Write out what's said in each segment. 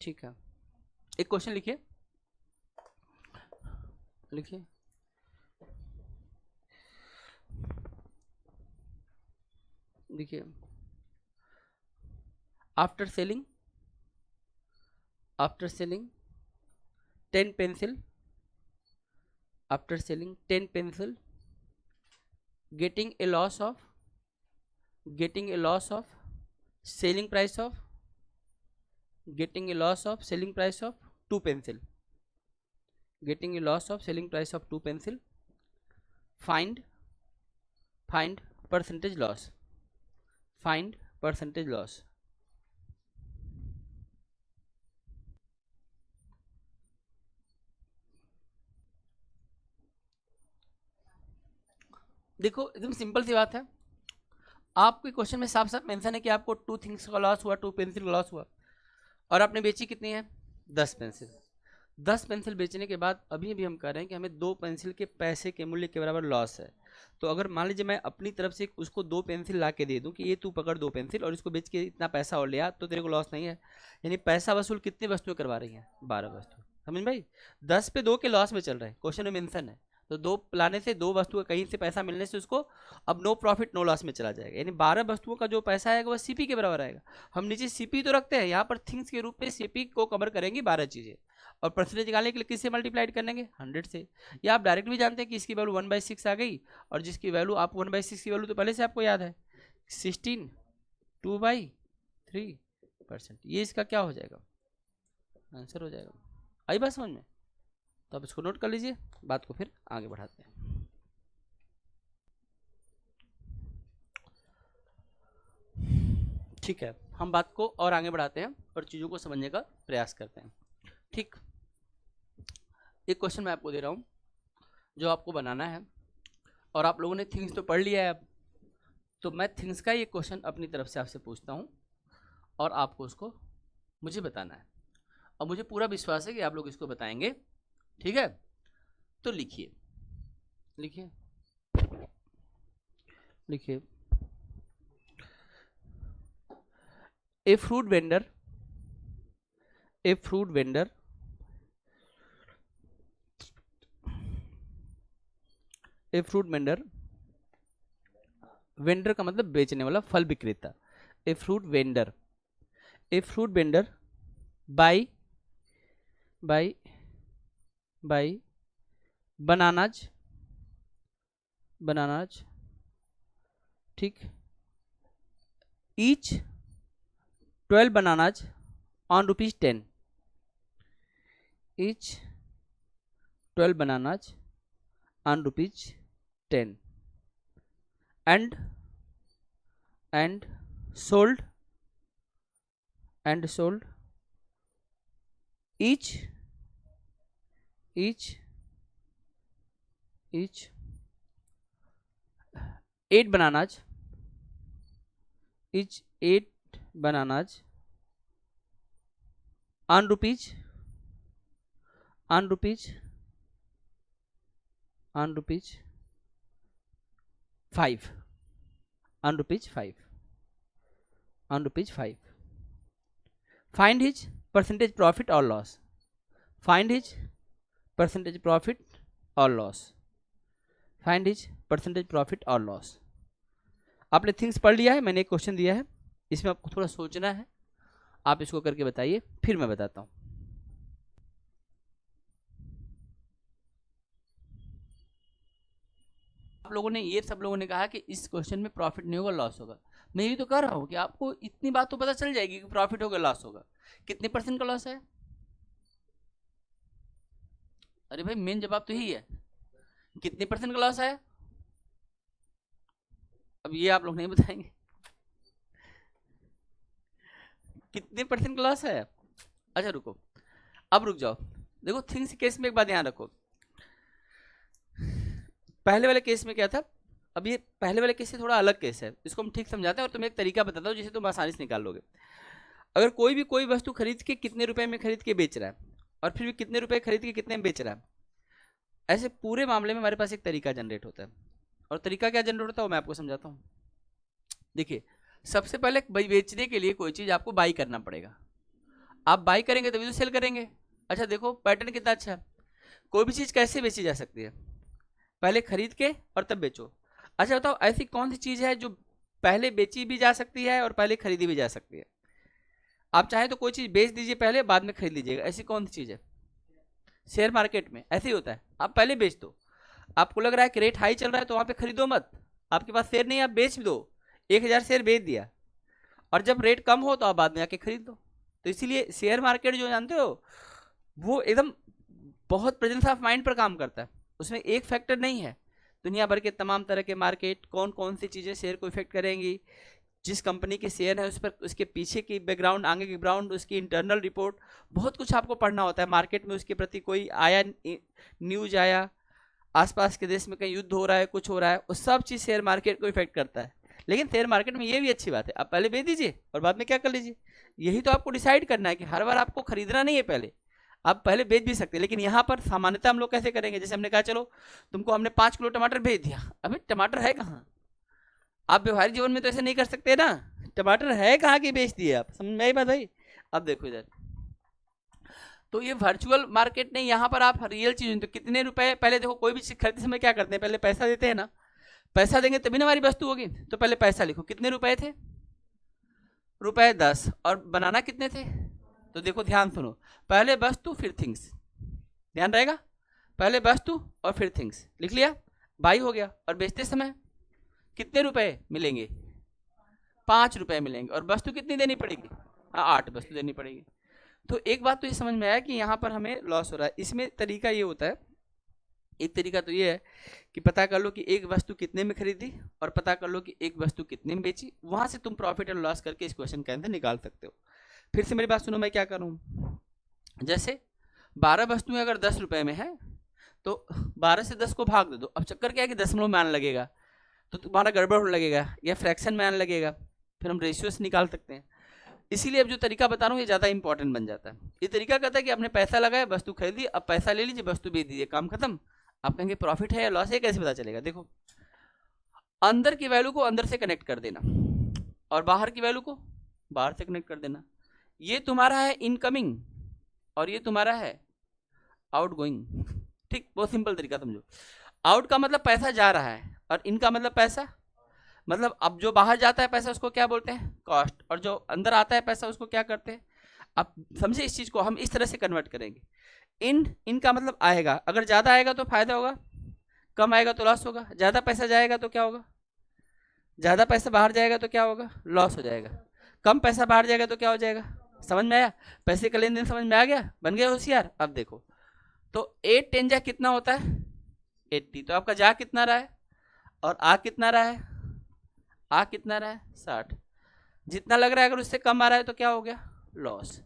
ठीक है, एक क्वेश्चन लिखिए, लिखिए देखिए, after selling 10 pencil, after selling 10 pencil, getting a loss of selling price of 2 pencil, getting a loss of selling price of 2 pencil, find percentage loss, find percentage loss. देखो एकदम simple सी बात है, आपके क्वेश्चन में साफ साफ मेंशन है कि आपको 2 थिंग्स का लॉस हुआ, 2 पेंसिल का लॉस हुआ, और आपने बेची कितनी है 10 पेंसिल। 10 पेंसिल बेचने के बाद अभी भी हम कह रहे हैं कि हमें 2 पेंसिल के पैसे के मूल्य के बराबर लॉस है। तो अगर मान लीजिए मैं अपनी तरफ से उसको 2 पेंसिल ला के दे दूं कि ये तू पकड़ 2 पेंसिल और इसको बेच के इतना पैसा और लिया, तो तेरे को लॉस नहीं है। यानी पैसा वसूल कितनी वस्तुएं करवा रही हैं, 12 वस्तु। समझ भाई, 10 पे 2 के लॉस में चल रहे हैं, क्वेश्चन में मेंशन है। तो 2 लाने से 2 वस्तु कहीं से पैसा मिलने से उसको अब नो प्रॉफिट नो लॉस में चला जाएगा। यानी 12 वस्तुओं का जो पैसा आएगा वह सीपी के बराबर आएगा। हम नीचे सीपी तो रखते हैं, यहाँ पर थिंग्स के रूप में सीपी को कवर करेंगी 12 चीजें, और परसेंटेज निकालने के लिए किससे मल्टीप्लाइड करेंगे 100 से। या आप डायरेक्ट भी जानते हैं कि इसकी वैल्यू 1/6 आ गई, और जिसकी वैल्यू आप 1/6 की वैल्यू तो पहले से आपको याद है 16 2/3%, ये इसका क्या हो जाएगा आंसर हो जाएगा। आई बात समझ में? तो आप इसको नोट कर लीजिए, बात को फिर आगे बढ़ाते हैं। ठीक है, हम बात को और आगे बढ़ाते हैं और चीज़ों को समझने का प्रयास करते हैं। ठीक, एक क्वेश्चन मैं आपको दे रहा हूँ जो आपको बनाना है, और आप लोगों ने थिंग्स तो पढ़ लिया है अब, तो मैं थिंग्स का ये क्वेश्चन अपनी तरफ से आपसे पूछता हूँ और आपको उसको मुझे बताना है, और मुझे पूरा विश्वास है कि आप लोग इसको बताएंगे। ठीक है, तो लिखिए लिखिए लिखिए, ए फ्रूट वेंडर वेंडर का मतलब बेचने वाला, फल विक्रेता। A fruit vendor by bananas, ठीक, each 12 bananas on ₹10, each 12 bananas on ₹10, and sold each 8 bananas, each 8 bananas on ₹5, find his percentage profit or loss, find his percentage profit or loss। आपने things पढ़ लिया है, मैंने एक question दिया है, इसमें आपको थोड़ा सोचना है, आप इसको करके बताइए, फिर मैं बताता हूं। आप लोगों ने, ये सब लोगों ने कहा कि इस क्वेश्चन में प्रॉफिट नहीं होगा लॉस होगा। मैं ये तो कह रहा हूं कि आपको इतनी बात तो पता चल जाएगी कि प्रॉफिट होगा लॉस होगा। कितने % का लॉस है? अरे भाई मेन जवाब तो यही है, कितने % का लॉस है? अब ये आप लोग नहीं बताएंगे कितने % का लॉस है। अच्छा रुको, अब रुक जाओ, देखो थिंग्स केस में एक बात ध्यान रखो, पहले वाले केस में क्या था, अब ये पहले वाले केस से थोड़ा अलग केस है, इसको हम ठीक समझाते हैं और तुम्हें एक तरीका बताता हूँ जिसे तुम आसानी से निकाल लोगे। अगर कोई भी कोई वस्तु खरीद के कितने रुपए में खरीद के बेच रहा है, और फिर भी कितने रुपए खरीद के कितने में बेच रहा है, ऐसे पूरे मामले में हमारे पास एक तरीका जनरेट होता है, और तरीका क्या जनरेट होता है वो मैं आपको समझाता हूँ। देखिए, सबसे पहले बेचने के लिए कोई चीज़ आपको बाई करना पड़ेगा। आप बाई करेंगे तभी तो सेल करेंगे। अच्छा देखो पैटर्न कितना अच्छा है। कोई भी चीज़ कैसे बेची जा सकती है, पहले खरीद के और तब बेचो। अच्छा बताओ ऐसी कौन सी चीज़ है जो पहले बेची भी जा सकती है और पहले खरीदी भी जा सकती है? आप चाहें तो कोई चीज़ बेच दीजिए पहले, बाद में खरीद लीजिएगा, ऐसी कौन सी चीज़ है? शेयर मार्केट में ऐसे ही होता है, आप पहले बेच दो। आपको लग रहा है कि रेट हाई चल रहा है तो वहाँ पे खरीदो मत, आपके पास शेयर नहीं, आप बेच दो, 1000 शेयर बेच दिया, और जब रेट कम हो तो आप बाद में आके खरीद दो। तो इसीलिए शेयर मार्केट जो जानते हो वो एकदम बहुत प्रेजेंस ऑफ माइंड पर काम करता है, उसमें एक फैक्टर नहीं है। दुनिया भर के तमाम तरह के मार्केट, कौन कौन सी चीज़ें शेयर को इफेक्ट करेंगी, जिस कंपनी के शेयर है उस पर, उसके पीछे की बैकग्राउंड, आगे की बैकग्राउंड, उसकी इंटरनल रिपोर्ट, बहुत कुछ आपको पढ़ना होता है। मार्केट में उसके प्रति कोई आया न्यूज आया, आसपास के देश में कहीं युद्ध हो रहा है, कुछ हो रहा है, वो सब चीज़ शेयर मार्केट को इफेक्ट करता है। लेकिन शेयर मार्केट में ये भी अच्छी बात है, आप पहले बेच दीजिए और बाद में क्या कर लीजिए। यही तो आपको डिसाइड करना है कि हर बार आपको खरीदना नहीं है, पहले आप पहले बेच भी सकते हैं। लेकिन यहाँ पर सामान्यतः हम लोग कैसे करेंगे, जैसे हमने कहा चलो तुमको हमने 5 किलो टमाटर भेज दिया, अभी टमाटर है कहाँ? आप व्यवहारिक जीवन में तो ऐसे नहीं कर सकते ना, टमाटर है कहाँ की बेच दिए आप, समझ में आई बात भाई? अब देखो इधर, तो ये वर्चुअल मार्केट नहीं, यहाँ पर आप रियल चीज, तो कितने रुपए, पहले देखो कोई भी चीज खरीदते समय क्या करते हैं, पहले पैसा देते हैं ना, पैसा देंगे तभी ना हमारी वस्तु होगी, तो पहले पैसा लिखो, कितने रुपए थे? रुपए 10, और बनाना कितने थे? तो देखो ध्यान सुनो, पहले वस्तु फिर थिंग्स, ध्यान रहेगा, पहले वस्तु और फिर थिंग्स, लिख लिया, बाई हो गया। और बेचते समय कितने रुपए मिलेंगे? 5 रुपए मिलेंगे, और वस्तु कितनी देनी पड़ेगी? 8 वस्तु देनी पड़ेगी। तो एक बात तो ये समझ में आया कि यहाँ पर हमें लॉस हो रहा है। इसमें तरीका ये होता है, एक तरीका तो ये है कि पता कर लो कि एक वस्तु कितने में खरीदी, और पता कर लो कि एक वस्तु कितने में बेची, वहां से तुम प्रॉफिट एंड लॉस करके इस क्वेश्चन के आंसर निकाल सकते हो। फिर से मेरी बात सुनो, मैं क्या करूँ, जैसे 12 वस्तुएं अगर 10 रुपए में है तो 12 से 10 को भाग दे दो। अब चक्कर क्या है कि दशमलव में आने लगेगा तो तुम्हारा गड़बड़ होने लगेगा, या फ्रैक्शन में आने लगेगा, फिर हम रेशियो से निकाल सकते हैं। इसीलिए अब जो तरीका बता रहा हूँ ये ज़्यादा इंपॉर्टेंट बन जाता है। ये तरीका कहता है कि आपने पैसा लगाया, वस्तु खरीदी, अब पैसा ले लीजिए, वस्तु बेच दीजिए, काम खत्म। आप कहेंगे प्रॉफिट है या लॉस है, कैसे पता चलेगा? देखो, अंदर की वैल्यू को अंदर से कनेक्ट कर देना और बाहर की वैल्यू को बाहर से कनेक्ट कर देना। ये तुम्हारा है इनकमिंग और ये तुम्हारा है आउट गोइंग। ठीक, बहुत सिंपल तरीका समझो। आउट का मतलब पैसा जा रहा है, और इन का मतलब पैसा, मतलब अब जो बाहर जाता है पैसा उसको क्या बोलते हैं? कॉस्ट। और जो अंदर आता है पैसा उसको क्या करते हैं? अब समझे, इस चीज़ को हम इस तरह से कन्वर्ट करेंगे। इनका मतलब आएगा, अगर ज़्यादा आएगा तो फायदा होगा, कम आएगा तो लॉस होगा। ज़्यादा पैसा जाएगा तो क्या होगा? ज़्यादा पैसा बाहर जाएगा तो क्या होगा? लॉस हो जाएगा। कम पैसा बाहर जाएगा तो क्या हो जाएगा? समझ में आया? पैसे का लेन देन समझ में आ गया? बन गया होशियार? अब देखो, तो 8 10 जा कितना होता है? 80। तो आपका जा कितना रहा है और आ कितना रहा है? आ कितना रहा है? 60। जितना लग रहा है अगर उससे कम आ रहा है तो क्या हो गया? लॉस।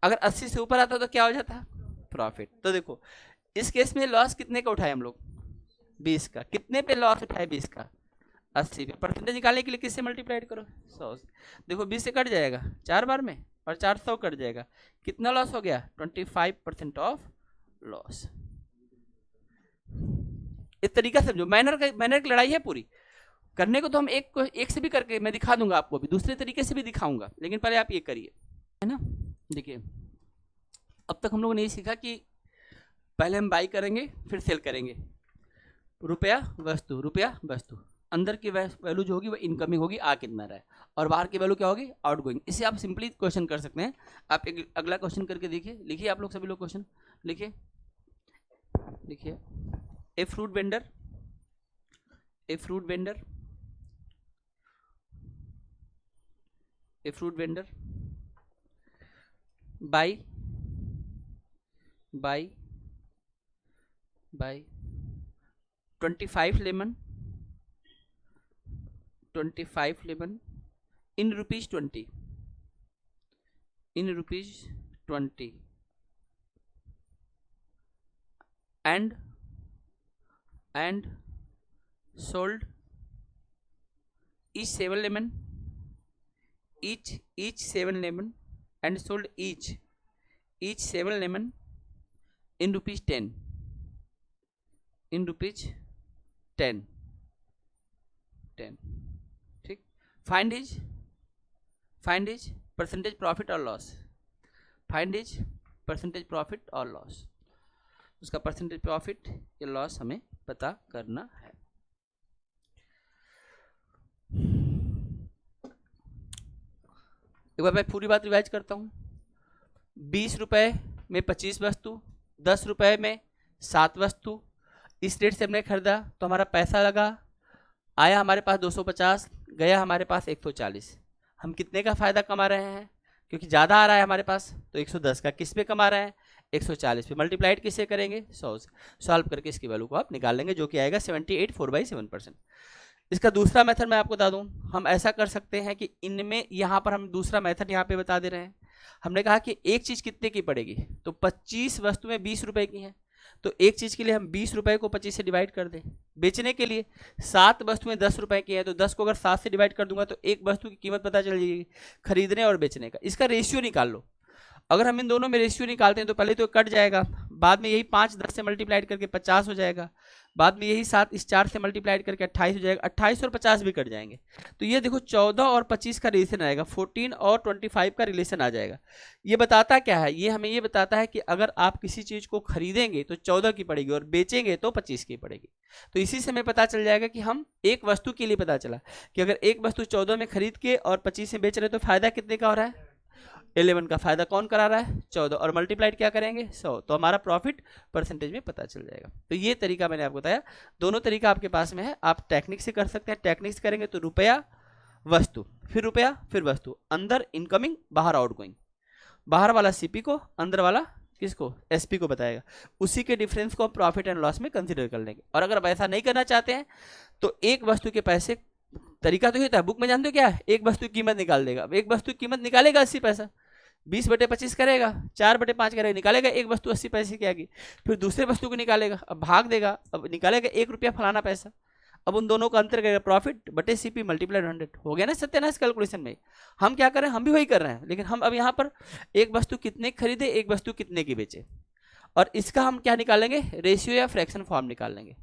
अगर 80 से ऊपर आता तो क्या हो जाता? प्रॉफिट। तो देखो इस केस में लॉस कितने का उठाए हम लोग? 20 का। कितने पे लॉस उठाए? 20 का। 80 पे। परसेंटेज निकालने के लिए किससे मल्टीप्लाइड करो? 100 से। देखो 20 से कट जाएगा 4 बार में, और 400 कट जाएगा, कितना लॉस हो गया? 25% ऑफ लॉस। इस तरीका से समझो, मैनर की लड़ाई है पूरी। करने को तो हम एक से भी करके मैं दिखा दूंगा आपको, भी दूसरे तरीके से भी दिखाऊंगा, लेकिन पहले आप ये करिए, है ना। देखिए अब तक हम लोगों ने ये सीखा कि पहले हम बाई करेंगे फिर सेल करेंगे। रुपया वस्तु, रुपया वस्तु, अंदर की वैल्यू जो होगी वो इनकमिंग होगी, आ कितना रहा है, और बाहर की वैल्यू क्या होगी? Out going. इसे आप सिंपली क्वेश्चन कर सकते हैं। आप एक अगला क्वेश्चन करके देखिए, लिखिए आप लोग सभी लोग क्वेश्चन लिखिए। देखिए, a fruit vendor, a fruit vendor, a fruit vendor buy 25 lemon, 25 lemon in rupees 20, in rupees 20, and sold each 7 lemon, each 7 lemon, and sold each 7 lemon in rupees 10, in rupees 10. ठीक, find is percentage profit और loss. Find is percentage profit और loss, उसका percentage profit या loss हमें पता करना है। एक बार मैं पूरी बात रिवाइज करता हूँ। 20 रुपए में 25 वस्तु, 10 रुपए में 7 वस्तु, इस रेट से हमने खरीदा तो हमारा पैसा लगा, आया हमारे पास 250, गया हमारे पास 140। हम कितने का फायदा कमा रहे हैं? क्योंकि ज़्यादा आ रहा है हमारे पास, तो 110 का किस पे कमा रहे हैं? 140 पे। मल्टीप्लाइड किससे करेंगे? 100 से। सॉल्व करके इसकी वैल्यू को आप निकाल लेंगे, जो कि आएगा 78 4/7%। इसका दूसरा मेथड मैं आपको बता दूं, हम ऐसा कर सकते हैं कि इनमें यहाँ पर हम दूसरा मेथड यहाँ पे बता दे रहे हैं। हमने कहा कि एक चीज़ कितने की पड़ेगी, तो 25 वस्तुएं 20 रुपए की हैं, तो एक चीज़ के लिए हम 20 रुपए को 25 से डिवाइड कर दें। बेचने के लिए 7 वस्तुएं 10 रुपए की हैं, तो 10 को अगर 7 से डिवाइड कर दूंगा तो एक वस्तु की कीमत पता चल जाएगी, खरीदने और बेचने का। इसका रेशियो निकाल लो। अगर हम इन दोनों में रेशियो निकालते हैं तो पहले तो कट जाएगा, बाद में यही 5 10 से मल्टीप्लाइड करके 50 हो जाएगा, बाद में यही 7 इस 4 से मल्टीप्लाइड करके 28 हो जाएगा, 28 और 50 भी कट जाएंगे। तो ये देखो 14 और 25 का रिलेशन आएगा, 14 और 25 का रिलेशन आ जाएगा। ये बताता क्या है? ये हमें ये बताता है कि अगर आप किसी चीज़ को खरीदेंगे तो 14 की पड़ेगी और बेचेंगे तो 25 की पड़ेगी। तो इसी से हमें पता चल जाएगा कि हम एक वस्तु के लिए पता चला कि अगर एक वस्तु 14 में खरीद के और 25 में बेच रहे तो फायदा कितने का हो रहा है? 11 का फायदा कौन करा रहा है? 14, और मल्टीप्लाइड क्या करेंगे? 100, तो हमारा प्रॉफिट परसेंटेज में पता चल जाएगा। तो ये तरीका मैंने आपको बताया, दोनों तरीका आपके पास में है, आप टेक्निक से कर सकते हैं। टेक्निक से करेंगे तो रुपया वस्तु, फिर रुपया फिर वस्तु, अंदर इनकमिंग बाहर आउटगोइंग, बाहर वाला सीपी को, अंदर वाला किसको? एसपी को बताएगा। उसी के डिफरेंस को प्रॉफिट एंड लॉस में कंसिडर कर लेंगे। और अगर आप ऐसा नहीं करना चाहते हैं तो एक वस्तु के पैसे, तरीका तो ये था, बुक में जानते हो क्या है? एक वस्तु की कीमत निकाल देगा। एक वस्तु की कीमत निकालेगा 80 पैसा, 20/25 करेगा, 4/5 करेगा, निकालेगा एक वस्तु 80 पैसे की आएगी, फिर दूसरे वस्तु को निकालेगा, अब भाग देगा, अब निकालेगा 1 रुपया फलाना पैसा, अब उन दोनों का अंतर करेगा, प्रॉफिट बटे सीपी मल्टीप्लाइड 100 हो गया ना सत्यानाश कैलकुलेशन में। हम क्या कर रहे हैं? हम भी वही कर रहे हैं, लेकिन हम अब यहाँ पर एक वस्तु कितने खरीदे, एक वस्तु कितने की बेचे, और इसका हम क्या निकालेंगे? रेशियो या फ्रैक्शन फॉर्म निकाल लेंगे,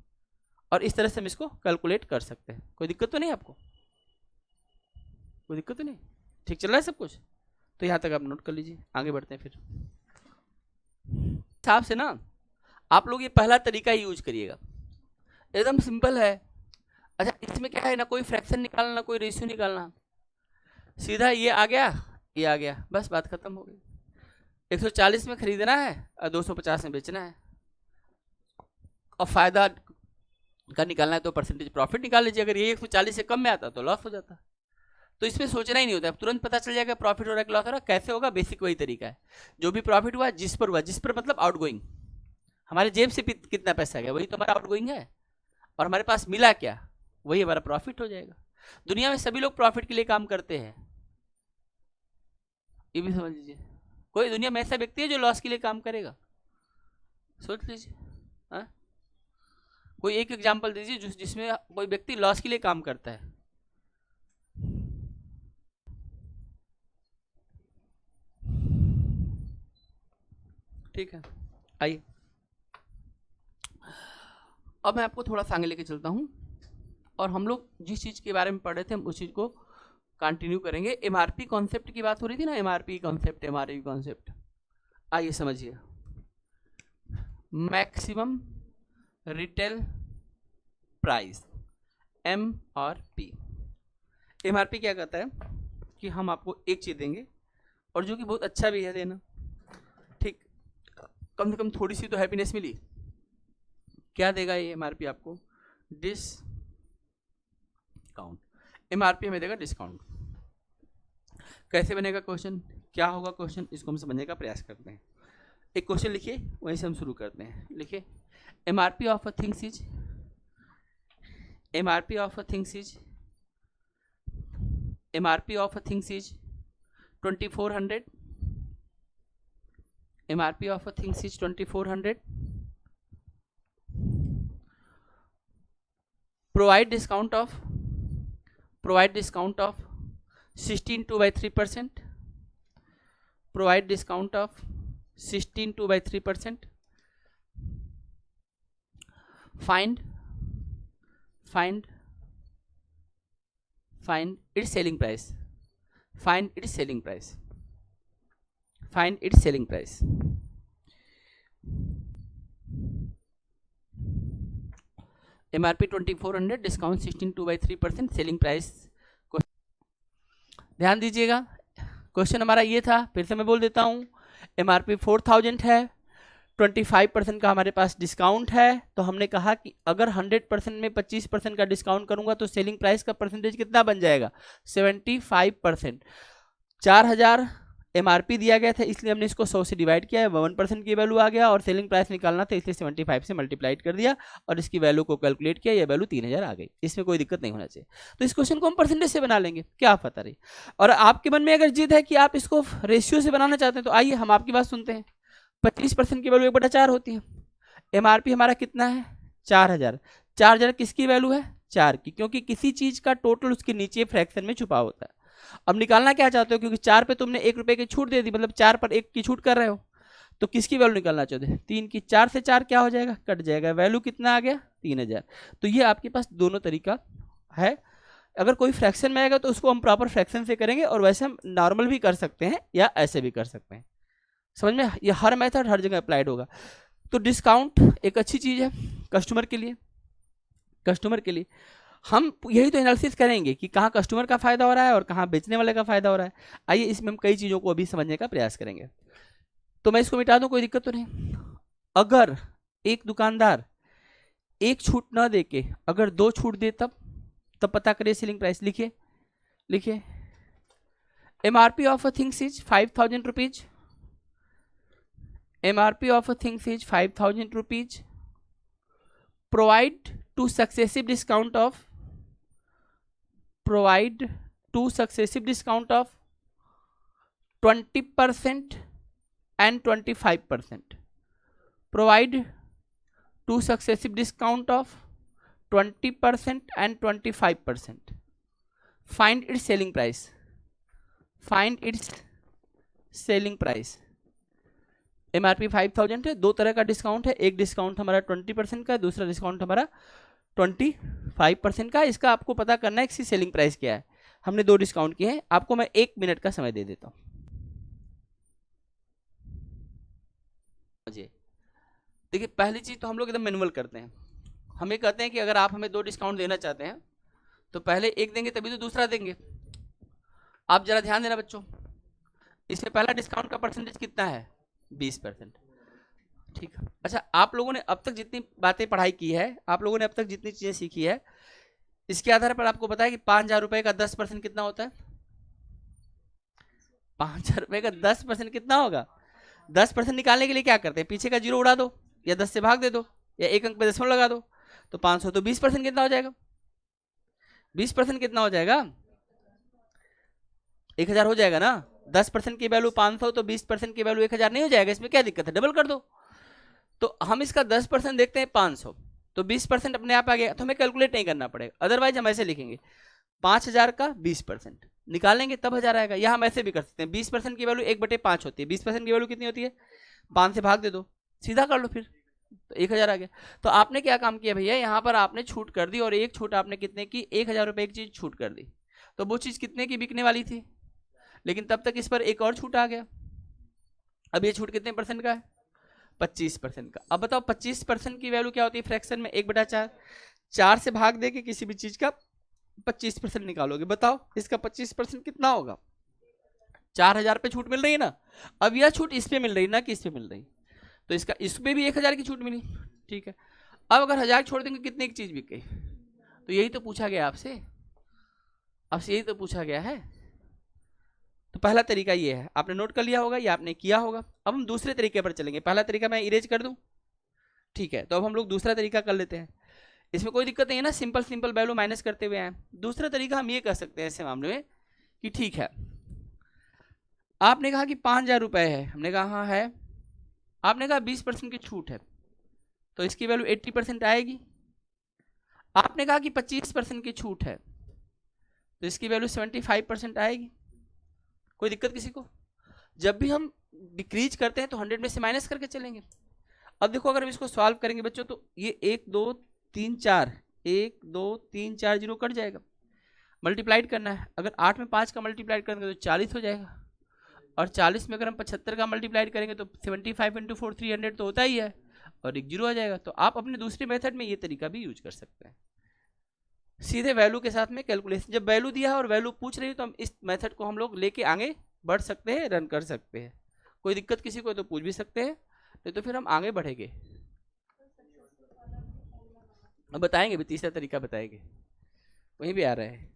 और इस तरह से हम इसको कैलकुलेट कर सकते हैं। कोई दिक्कत तो नहीं आपको? कोई दिक्कत तो नहीं? ठीक चल रहा है सब कुछ? तो यहाँ तक आप नोट कर लीजिए, आगे बढ़ते हैं। फिर हिसाब से ना आप लोग ये पहला तरीका ही यूज करिएगा, एकदम सिंपल है। अच्छा, इसमें क्या है ना, कोई फ्रैक्शन निकालना ना कोई रेशियो निकालना, सीधा ये आ गया, ये आ गया, बस बात खत्म हो गई। 140 में खरीदना है और 250 में बेचना है, और फायदा का निकालना है तो परसेंटेज प्रॉफिट निकाल लीजिए। अगर ये 140 से कम में आता तो लॉस हो जाता, तो इसमें सोचना ही नहीं होता, तुरंत पता चल जाएगा प्रॉफिट हो रहा है कि लॉस हो रहा है। कैसे होगा? बेसिक वही तरीका है, जो भी प्रॉफिट हुआ जिस पर हुआ, जिस पर मतलब आउटगोइंग, हमारे जेब से कितना पैसा गया वही तो हमारा आउटगोइंग है, और हमारे पास मिला क्या वही हमारा प्रॉफिट हो जाएगा। दुनिया में सभी लोग प्रॉफिट के लिए काम करते हैं, ये भी समझ लीजिए। कोई दुनिया में ऐसा व्यक्ति है जो लॉस के लिए काम करेगा? सोच लीजिए। हाँ, कोई एक एग्जाम्पल दीजिए जिसमें कोई व्यक्ति लॉस के लिए काम करता है। ठीक है, आइए अब मैं आपको थोड़ा सा आगे लेके चलता हूँ, और हम लोग जिस चीज़ के बारे में पढ़ रहे थे हम उस चीज़ को कंटिन्यू करेंगे। एमआरपी कॉन्सेप्ट की बात हो रही थी ना, एमआरपी कॉन्सेप्ट, एमआरपी कॉन्सेप्ट, आइए समझिए। Maximum retail price, MRP. MRP क्या कहता है कि हम आपको एक चीज़ देंगे, और जो कि बहुत अच्छा भी है देना, ठीक, कम से कम थोड़ी सी तो हैप्पीनेस मिली। क्या देगा ये एमआरपी आपको? डिस्काउंट। एमआरपी हमें देगा डिस्काउंट। कैसे बनेगा क्वेश्चन, क्या होगा क्वेश्चन, इसको हम समझने का प्रयास करते हैं। एक क्वेश्चन लिखिए, वहीं से हम शुरू करते हैं। लिखिए, MRP of a things is, MRP of a things is, MRP of a things is 2400, MRP of a things is 2400, provide discount of 16.2/3%, provide discount of 16.2/3%, find its selling price, find its selling price, find its selling price. MRP 2400, discount 16.2/3%, selling price. ध्यान दीजिएगा, question हमारा ये था, फिर से मैं बोल देता हूँ। MRP 4000 है, 25% का हमारे पास डिस्काउंट है, तो हमने कहा कि अगर 100% में 25% का डिस्काउंट करूंगा तो सेलिंग प्राइस का परसेंटेज कितना बन जाएगा, 75%। 4000 MRP दिया गया था, इसलिए हमने इसको 100 से डिवाइड किया है, 1% की वैल्यू आ गया, और सेलिंग प्राइस निकालना था इसलिए 75 से मल्टीप्लाइड कर दिया और इसकी वैल्यू को कैलकुलेट किया, ये वैल्यू 3000 आ गई। इसमें कोई दिक्कत नहीं होना चाहिए। तो इस क्वेश्चन को हम परसेंटेज से बना लेंगे, क्या आप बता रही। और आपके मन में अगर जिद है कि आप इसको रेशियो से बनाना चाहते हैं तो आइए हम आपकी बात सुनते हैं। 25% की वैल्यू 1/4 होती है। MRP हमारा कितना है, 4000। 4000 किसकी वैल्यू है, 4 की, क्योंकि किसी चीज का टोटल उसके नीचे फ्रैक्शन में छुपा होता है। अब निकालना क्या चाहते हो, क्योंकि 4 पे तुमने 1 रुपए की छूट दे दी, मतलब 4 पर 1 की छूट कर रहे हो, तो किसकी वैल्यू निकालना चाहते हो, 3 की। 4 से 4 क्या हो जाएगा, कट जाएगा, वैल्यू कितना आ गया, 3000। तो ये आपके पास दोनों तरीका है। अगर कोई फ्रैक्शन में आएगा तो उसको हम प्रॉपर फ्रैक्शन से करेंगे, और वैसे हम नॉर्मल भी कर सकते हैं या ऐसे भी कर सकते हैं। समझ में, ये हर मेथड हर जगह अप्लाइड होगा। तो डिस्काउंट एक अच्छी चीज है कस्टमर के लिए। कस्टमर के लिए हम यही तो एनालिसिस करेंगे कि कहाँ कस्टमर का फायदा हो रहा है और कहाँ बेचने वाले का फायदा हो रहा है। आइए इसमें हम कई चीजों को अभी समझने का प्रयास करेंगे। तो मैं इसको मिटा दूं, कोई दिक्कत तो नहीं। अगर एक दुकानदार एक छूट ना दे के अगर 2 छूट दे तब पता करिए सेलिंग प्राइस। लिखिए लिखिए, MRP of a things is 5000 rupees. MRP of a things is 5000 rupees. Provide two successive discount of 20% and 25%. Provide two successive discount of 20% and 25%. Find its selling price. Find its selling price. MRP 5000 है, 2 तरह का discount है, एक discount हमारा 20% का है, दूसरा discount हमारा 25% का है। इसका आपको पता करना है इसकी सेलिंग प्राइस क्या है। हमने 2 डिस्काउंट किए हैं, आपको मैं 1 मिनट का समय दे देता हूं। देखिए, पहली चीज तो हम लोग एकदम मैनुअल करते हैं। हम ये कहते हैं कि अगर आप हमें 2 डिस्काउंट देना चाहते हैं तो पहले एक देंगे तभी तो दूसरा देंगे। आप जरा ध्यान देना बच्चों, इसमें पहला डिस्काउंट का परसेंटेज कितना है, 20%। ठीक है। अच्छा, आप लोगों ने अब तक जितनी बातें पढ़ाई की है, आप लोगों ने अब तक जितनी चीजें सीखी है, इसके आधार पर आपको पता है कि 5000 रुपए का 10% कितना होता है। 5000 रुपए का 10% कितना होगा। 10% निकालने के लिए क्या करते हैं, पीछे का 0 उड़ा दो या 10 से भाग दे दो या 1 अंक पे दशमलव लगा दो। तो 500, तो 20% कितना हो जाएगा, 20% कितना हो जाएगा, 1000 हो जाएगा ना। 10% की वैल्यू 500, तो 20% की वैल्यू 1000 नहीं हो जाएगा, इसमें क्या दिक्कत है, डबल कर दो। तो हम इसका 10% देखते हैं 500, तो 20% अपने आप आ गया, तो हमें कैलकुलेट नहीं करना पड़ेगा। अदरवाइज हम ऐसे लिखेंगे 5000 का 20% निकालेंगे तब 1000 आएगा, या हम ऐसे भी कर सकते हैं। 20% की वैल्यू 1/5 होती है, 20% की वैल्यू कितनी होती है, 5 से भाग दे दो, सीधा कर लो फिर, तो 1000 आ गया। तो आपने क्या काम किया भैया, यहाँ पर आपने छूट कर दी, और एक छूट आपने कितने की, 1000 रुपए एक चीज छूट कर दी। तो वो चीज कितने की बिकने वाली थी, लेकिन तब तक इस पर एक और छूट आ गया। अब ये छूट कितने परसेंट का है, 25% का। अब बताओ 25% की वैल्यू क्या होती है फ्रैक्शन में, 1/4। 4 से भाग दे के किसी भी चीज का 25% निकालोगे, बताओ इसका 25% कितना होगा। 4000 पे छूट मिल रही है ना, अब यह छूट इस पे मिल रही ना कि इस पे मिल रही, तो इसका इस पे भी 1000 की छूट मिली। ठीक है, अब अगर 1000 छोड़ देंगे कितने की चीज बिक गई, तो यही तो पूछा गया आपसे, आपसे यही तो पूछा गया है। तो पहला तरीका ये है, आपने नोट कर लिया होगा या आपने किया होगा। अब हम दूसरे तरीके पर चलेंगे, पहला तरीका मैं इरेज कर दूं, ठीक है। तो अब हम लोग दूसरा तरीका कर लेते हैं, इसमें कोई दिक्कत नहीं है ना, सिंपल सिंपल वैल्यू माइनस करते हुए आए। दूसरा तरीका हम ये कर सकते हैं ऐसे मामले में कि ठीक है, आपने कहा कि 5000 रुपए है, हमने कहा हाँ है, आपने कहा 20% की छूट है, तो इसकी वैल्यू 80% आएगी। आपने कहा कि 25% की छूट है, तो इसकी वैल्यू 75% आएगी। कोई दिक्कत किसी को। जब भी हम डिक्रीज करते हैं तो 100 में से माइनस करके चलेंगे। अब देखो, अगर हम इसको सॉल्व करेंगे बच्चों, तो ये 1 2 3 4 1 2 3 4 जीरो कट जाएगा, मल्टीप्लाइड करना है। अगर 8 में 5 का मल्टीप्लाइड करेंगे तो 40 हो जाएगा। और 40 में अगर हम 75 का मल्टीप्लाइड करेंगे तो 75 इंटू 4 300 तो होता ही है, और एक जीरो आ जाएगा। तो आप अपने दूसरे मेथड में ये तरीका भी यूज कर सकते हैं, सीधे वैल्यू के साथ में कैलकुलेशन। जब वैल्यू दिया है और वैल्यू पूछ रही है तो हम इस मेथड को हम लोग लेके आगे बढ़ सकते हैं, रन कर सकते हैं। कोई दिक्कत किसी को तो पूछ भी सकते हैं, नहीं तो फिर हम आगे बढ़ेंगे, अब बताएंगे भी, तीसरा तरीका बताएंगे, वहीं भी आ रहा है।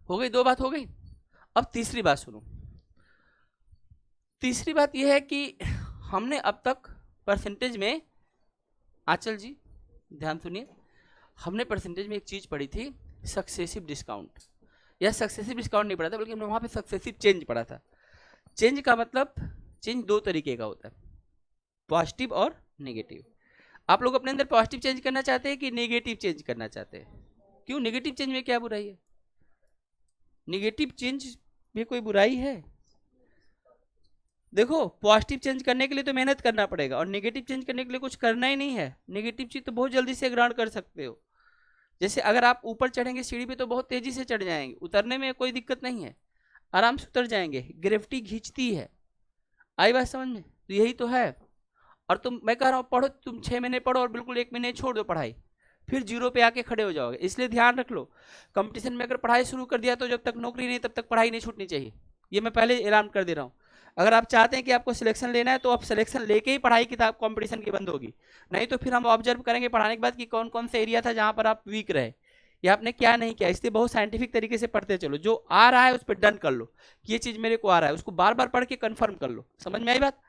हो गई, दो बात हो गई। अब तीसरी बात सुनो। तीसरी बात यह है कि हमने अब तक परसेंटेज में, आंचल जी ध्यान सुनिए, हमने परसेंटेज में एक चीज पढ़ी थी, सक्सेसिव डिस्काउंट। या सक्सेसिव डिस्काउंट नहीं पढ़ा था, बल्कि हमने वहां पे सक्सेसिव चेंज पढ़ा था। चेंज का मतलब, चेंज दो तरीके का होता है, पॉजिटिव और नेगेटिव। आप लोग अपने अंदर पॉजिटिव चेंज करना चाहते हैं कि नेगेटिव चेंज करना चाहते हैं? क्यों, नेगेटिव चेंज में क्या बुराई है? नेगेटिव चेंज में कोई बुराई है? देखो, पॉजिटिव चेंज करने के लिए तो मेहनत करना पड़ेगा, और नेगेटिव चेंज करने के लिए कुछ करना ही नहीं है। नेगेटिव चीज तो बहुत जल्दी से ग्रहण कर सकते हो। जैसे अगर आप ऊपर चढ़ेंगे सीढ़ी पे तो बहुत तेजी से चढ़ जाएंगे, उतरने में कोई दिक्कत नहीं है, आराम से उतर जाएंगे, ग्रेविटी खींचती है। आई बात समझ में? तो यही तो है। और तुम, मैं कह रहा हूँ पढ़ो, तुम 6 महीने पढ़ो और बिल्कुल 1 महीने छोड़ दो पढ़ाई, फिर जीरो पे आके खड़े हो जाओगे। इसलिए ध्यान रख लो, कंपटीशन में अगर पढ़ाई शुरू कर दिया तो जब तक नौकरी नहीं तब तक पढ़ाई नहीं छूटनी चाहिए। ये मैं पहले ऐलान कर दे रहा हूँ। अगर आप चाहते हैं कि आपको सिलेक्शन लेना है तो आप सिलेक्शन लेके ही पढ़ाई किताब कंपटीशन की बंद होगी, नहीं तो फिर हम ऑब्जर्व करेंगे पढ़ाने के बाद कि कौन कौन सा एरिया था जहाँ पर आप वीक रहे या आपने क्या नहीं किया। इसलिए बहुत साइंटिफिक तरीके से पढ़ते चलो, जो आ रहा है उस पर डन कर लो कि ये चीज़ मेरे को आ रहा है, उसको बार बार पढ़ के कन्फर्म कर लो। समझ में आई बात?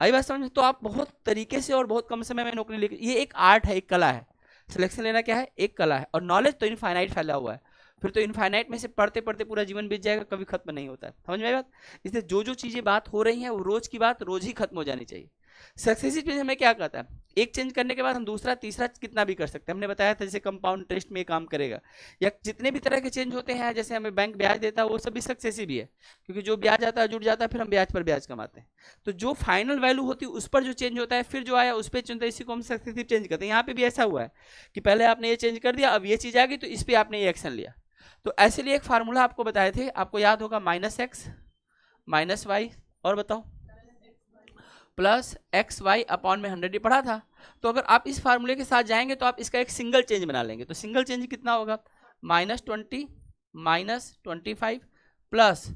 आई बात समझ में? तो आप बहुत तरीके से और बहुत कम समय में नौकरी लेके, ये एक आर्ट है, एक कला है। सिलेक्शन लेना क्या है? एक कला है। और नॉलेज तो इनफाइनाइट फैला हुआ है, फिर तो इनफाइनाइट में से पढ़ते पढ़ते पूरा जीवन बीत जाएगा, कभी खत्म नहीं होता है। समझ में आई बात? इसलिए जो जो चीजें बात हो रही हैं वो रोज की बात रोज ही खत्म हो जानी चाहिए। सक्सेसिव चेंज हमें क्या कहता है? एक चेंज करने के बाद हम दूसरा तीसरा कितना भी कर सकते हैं। हमने बताया था जैसे कंपाउंड इंटरेस्ट में ये काम करेगा, या जितने भी तरह के चेंज होते हैं, जैसे हमें बैंक ब्याज देता है वो सब भी सक्सेसिव ही है, क्योंकि जो ब्याज आता है जुड़ जाता है, फिर हम ब्याज पर ब्याज कमाते हैं। तो जो फाइनल वैल्यू होती है उस पर जो चेंज होता है, फिर जो आया उस पर चेंज होता है, इसी को हम सक्सेसिव चेंज करते हैं। यहाँ पे भी ऐसा हुआ है कि पहले आपने ये चेंज कर दिया, अब ये चीज आ गई तो इस पर आपने ये एक्शन लिया। तो ऐसे लिए एक फार्मूला आपको बताए थे, आपको याद होगा, -x -y और बताओ प्लस XY अपॉन में 100 ही पढ़ा था। तो अगर आप इस फार्मूले के साथ जाएंगे तो आप इसका एक सिंगल चेंज बना लेंगे। तो सिंगल चेंज कितना होगा? -20 -25 प्लस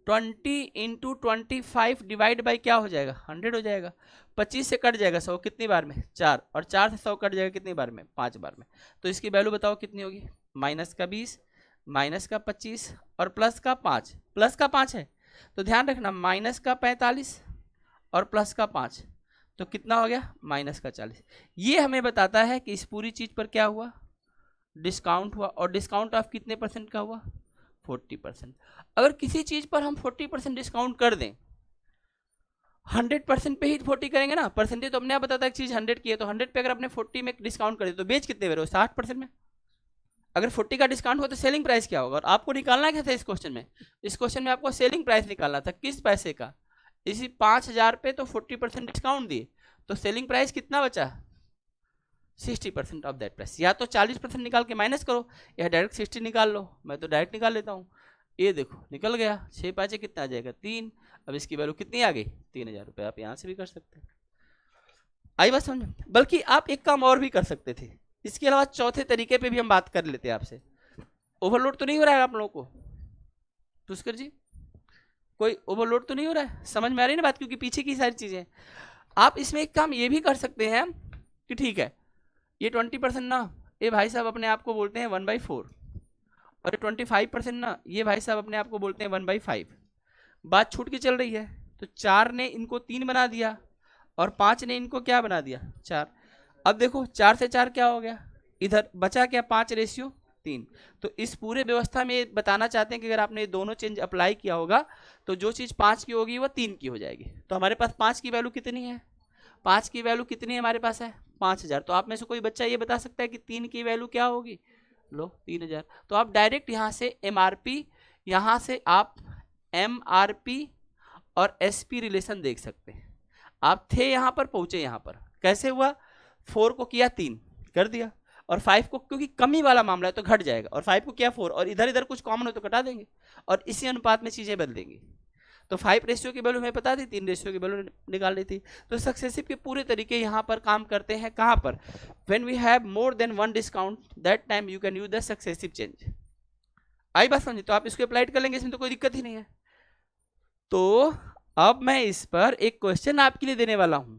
20 इंटू 25 डिवाइड बाई क्या हो जाएगा? 100 हो जाएगा। 25 से कट जाएगा 100 कितनी बार में? 4, और 4 से 100 कट जाएगा कितनी बार में? 5 बार में। तो इसकी वैल्यू बताओ कितनी होगी? -20 -25 और प्लस का 5, प्लस का 5 है तो ध्यान रखना, -45 और प्लस का 5, तो कितना हो गया? -40। ये हमें बताता है कि इस पूरी चीज पर क्या हुआ? डिस्काउंट हुआ। और डिस्काउंट ऑफ कितने परसेंट का हुआ? 40%। अगर किसी चीज पर हम 40% डिस्काउंट कर दें, 100% पे ही 40 करेंगे ना, परसेंटेज तो अपने आप बताता है एक चीज 100 की है, तो 100 पे अगर अपने 40 में डिस्काउंट कर दे तो बेच कितने में रहे हो? 60% में। अगर 40 का डिस्काउंट हो तो सेलिंग प्राइस क्या होगा? और आपको निकालना क्या था इस क्वेश्चन में? इस क्वेश्चन में आपको सेलिंग प्राइस निकालना था। किस पैसे का? इसी 5000 पे तो 40% डिस्काउंट दिए, तो सेलिंग प्राइस कितना बचा? 60% ऑफ दैट प्राइस। या तो 40% निकाल के माइनस करो, या डायरेक्ट 60 निकाल लो। मैं तो डायरेक्ट निकाल लेता हूँ। ये देखो निकल गया, 6 5 कितना आ जाएगा? 3। अब इसकी वैल्यू कितनी आ गई? 3000 रुपये। आप यहाँ से भी कर सकते हैं। आई बात समझ में? बल्कि आप एक काम और भी कर सकते थे। इसके अलावा चौथे तरीके पे भी हम बात कर लेते हैं आपसे। ओवरलोड तो नहीं हो रहा है आप लोगों को? पुष्कर जी, कोई ओवरलोड तो नहीं हो रहा है? समझ में आ रही है ना बात? क्योंकि पीछे की सारी चीजें आप इसमें एक काम ये भी कर सकते हैं कि ठीक है, ये 20% ना, ये भाई साहब अपने आप को बोलते हैं 1/4, और 25% ना, ये भाई साहब अपने आप को बोलते हैं 1/5। बात छूट के चल रही है, तो 4 ने इनको 3 बना दिया और 5 ने इनको क्या बना दिया? 4। अब देखो 4 से 4 क्या हो गया? इधर बचा क्या? 5:3। तो इस पूरे व्यवस्था में ये बताना चाहते हैं कि अगर आपने दोनों चेंज अप्लाई किया होगा तो जो चीज 5 की होगी वो 3 की हो जाएगी। तो हमारे पास 5 की वैल्यू कितनी है? 5 की वैल्यू कितनी है हमारे पास? है 5000। तो आप में से कोई बच्चा ये बता सकता है कि 3 की वैल्यू क्या होगी? लो 3000। तो आप डायरेक्ट यहाँ से MRP, यहाँ से आप MRP और SP रिलेशन देख सकते हैं। आप थे यहाँ पर, पहुंचे यहाँ पर, कैसे हुआ? 4 को किया 3 कर दिया, और 5 को क्योंकि कमी वाला मामला है तो घट जाएगा, और 5 को क्या 4, और इधर इधर कुछ कॉमन हो तो घटा देंगे, और इसी अनुपात में चीजें बदलेंगी। तो 5 रेशियो की वैल्यू हमें पता थी, 3 रेशियो की वैल्यू निकाल ली थी। तो सक्सेसिव के पूरे तरीके यहाँ पर काम करते हैं कहाँ पर, when we have more than one discount, that time you can use the successive change. आई बात समझे? तो आप इसको अप्लाई कर लेंगे, इसमें तो कोई दिक्कत ही नहीं है। तो अब मैं इस पर एक क्वेश्चन आपके लिए देने वाला हूं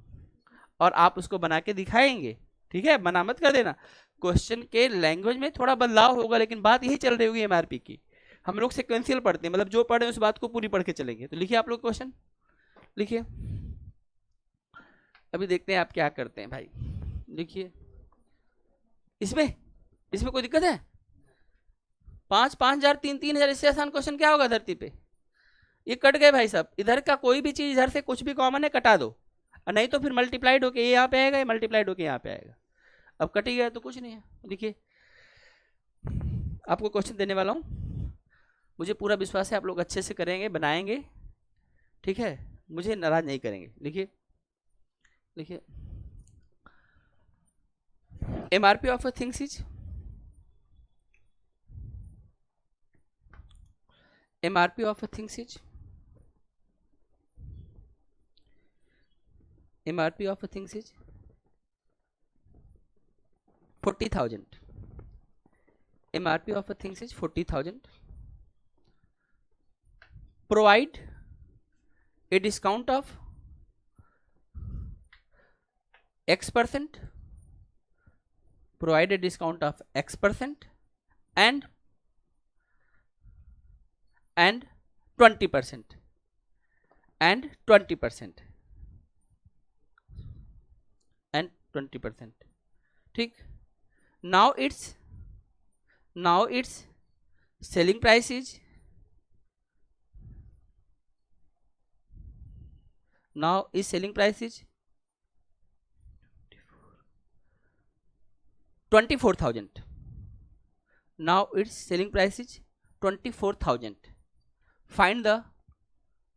और आप उसको बना के दिखाएंगे, ठीक है? मना मत कर देना, क्वेश्चन के लैंग्वेज में थोड़ा बदलाव होगा, लेकिन बात यही चल रही होगी एमआरपी की। हम लोग सिक्वेंशियल पढ़ते हैं, मतलब जो पढ़े उस बात को पूरी पढ़ के चलेंगे। तो लिखिए आप लोग क्वेश्चन, लिखिए। अभी देखते हैं आप क्या करते हैं भाई, लिखिए। इसमें कोई दिक्कत है? 5,000 3,000 इससे आसान क्वेश्चन क्या होगा धरती पे? ये कट गए भाई साहब, इधर का कोई भी चीज इधर से कुछ भी कॉमन है कटा दो, और नहीं तो फिर मल्टीप्लाइड होके ये यहाँ पे आएगा, ये मल्टीप्लाइड होके यहाँ पे आएगा। अब कट ही गया तो कुछ नहीं है। लिखिए, आपको क्वेश्चन देने वाला हूँ, मुझे पूरा विश्वास है आप लोग अच्छे से करेंगे, बनाएंगे, ठीक है? मुझे नाराज नहीं करेंगे। लिखिए, लिखिए, MRP of a things is, MRP of a things is, MRP of a things is 40,000. MRP of a things is 40,000. Provide a discount of X%. Provide a discount of X% and 20%. And 20%. and 20%, ठीक? now its selling price is, now its selling price is 24,000. now its selling price is 24,000. find the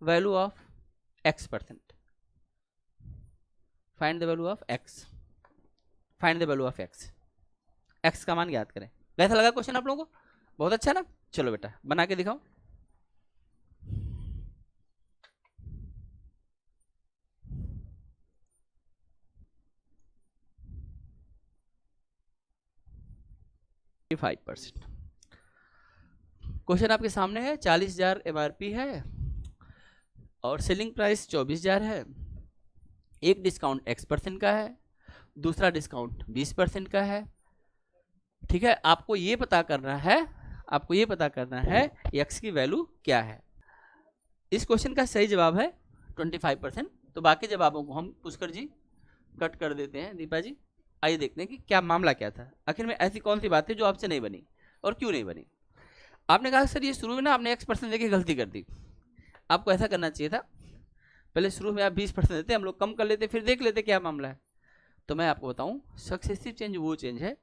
value of X%. Find the value of x, find the value of x, x का मान याद करें। कैसा लगा question आप लोगों को? बहुत अच्छा ना? चलो बेटा बना के दिखाओ। क्वेश्चन आपके सामने है, 40,000 एमआरपी है और सेलिंग प्राइस 24,000 है। एक डिस्काउंट X% का है, दूसरा डिस्काउंट 20% का है, ठीक है? आपको ये पता करना है, आपको ये पता करना है X की वैल्यू क्या है। इस क्वेश्चन का सही जवाब है 25%। तो बाकी जवाबों को हम पुष्कर जी कट कर देते हैं। दीपा जी आइए देखते हैं कि क्या मामला क्या था, आखिर में ऐसी कौन सी बात है जो आपसे नहीं बनी और क्यों नहीं बनी। आपने कहा सर ये शुरू में ना आपने X% देके गलती कर दी, आपको ऐसा करना चाहिए था, पहले शुरू में आप 20% देते, हम लोग कम कर लेते, फिर देख लेते क्या मामला है। तो मैं आपको बताऊं, सक्सेसिव चेंज वो चेंज है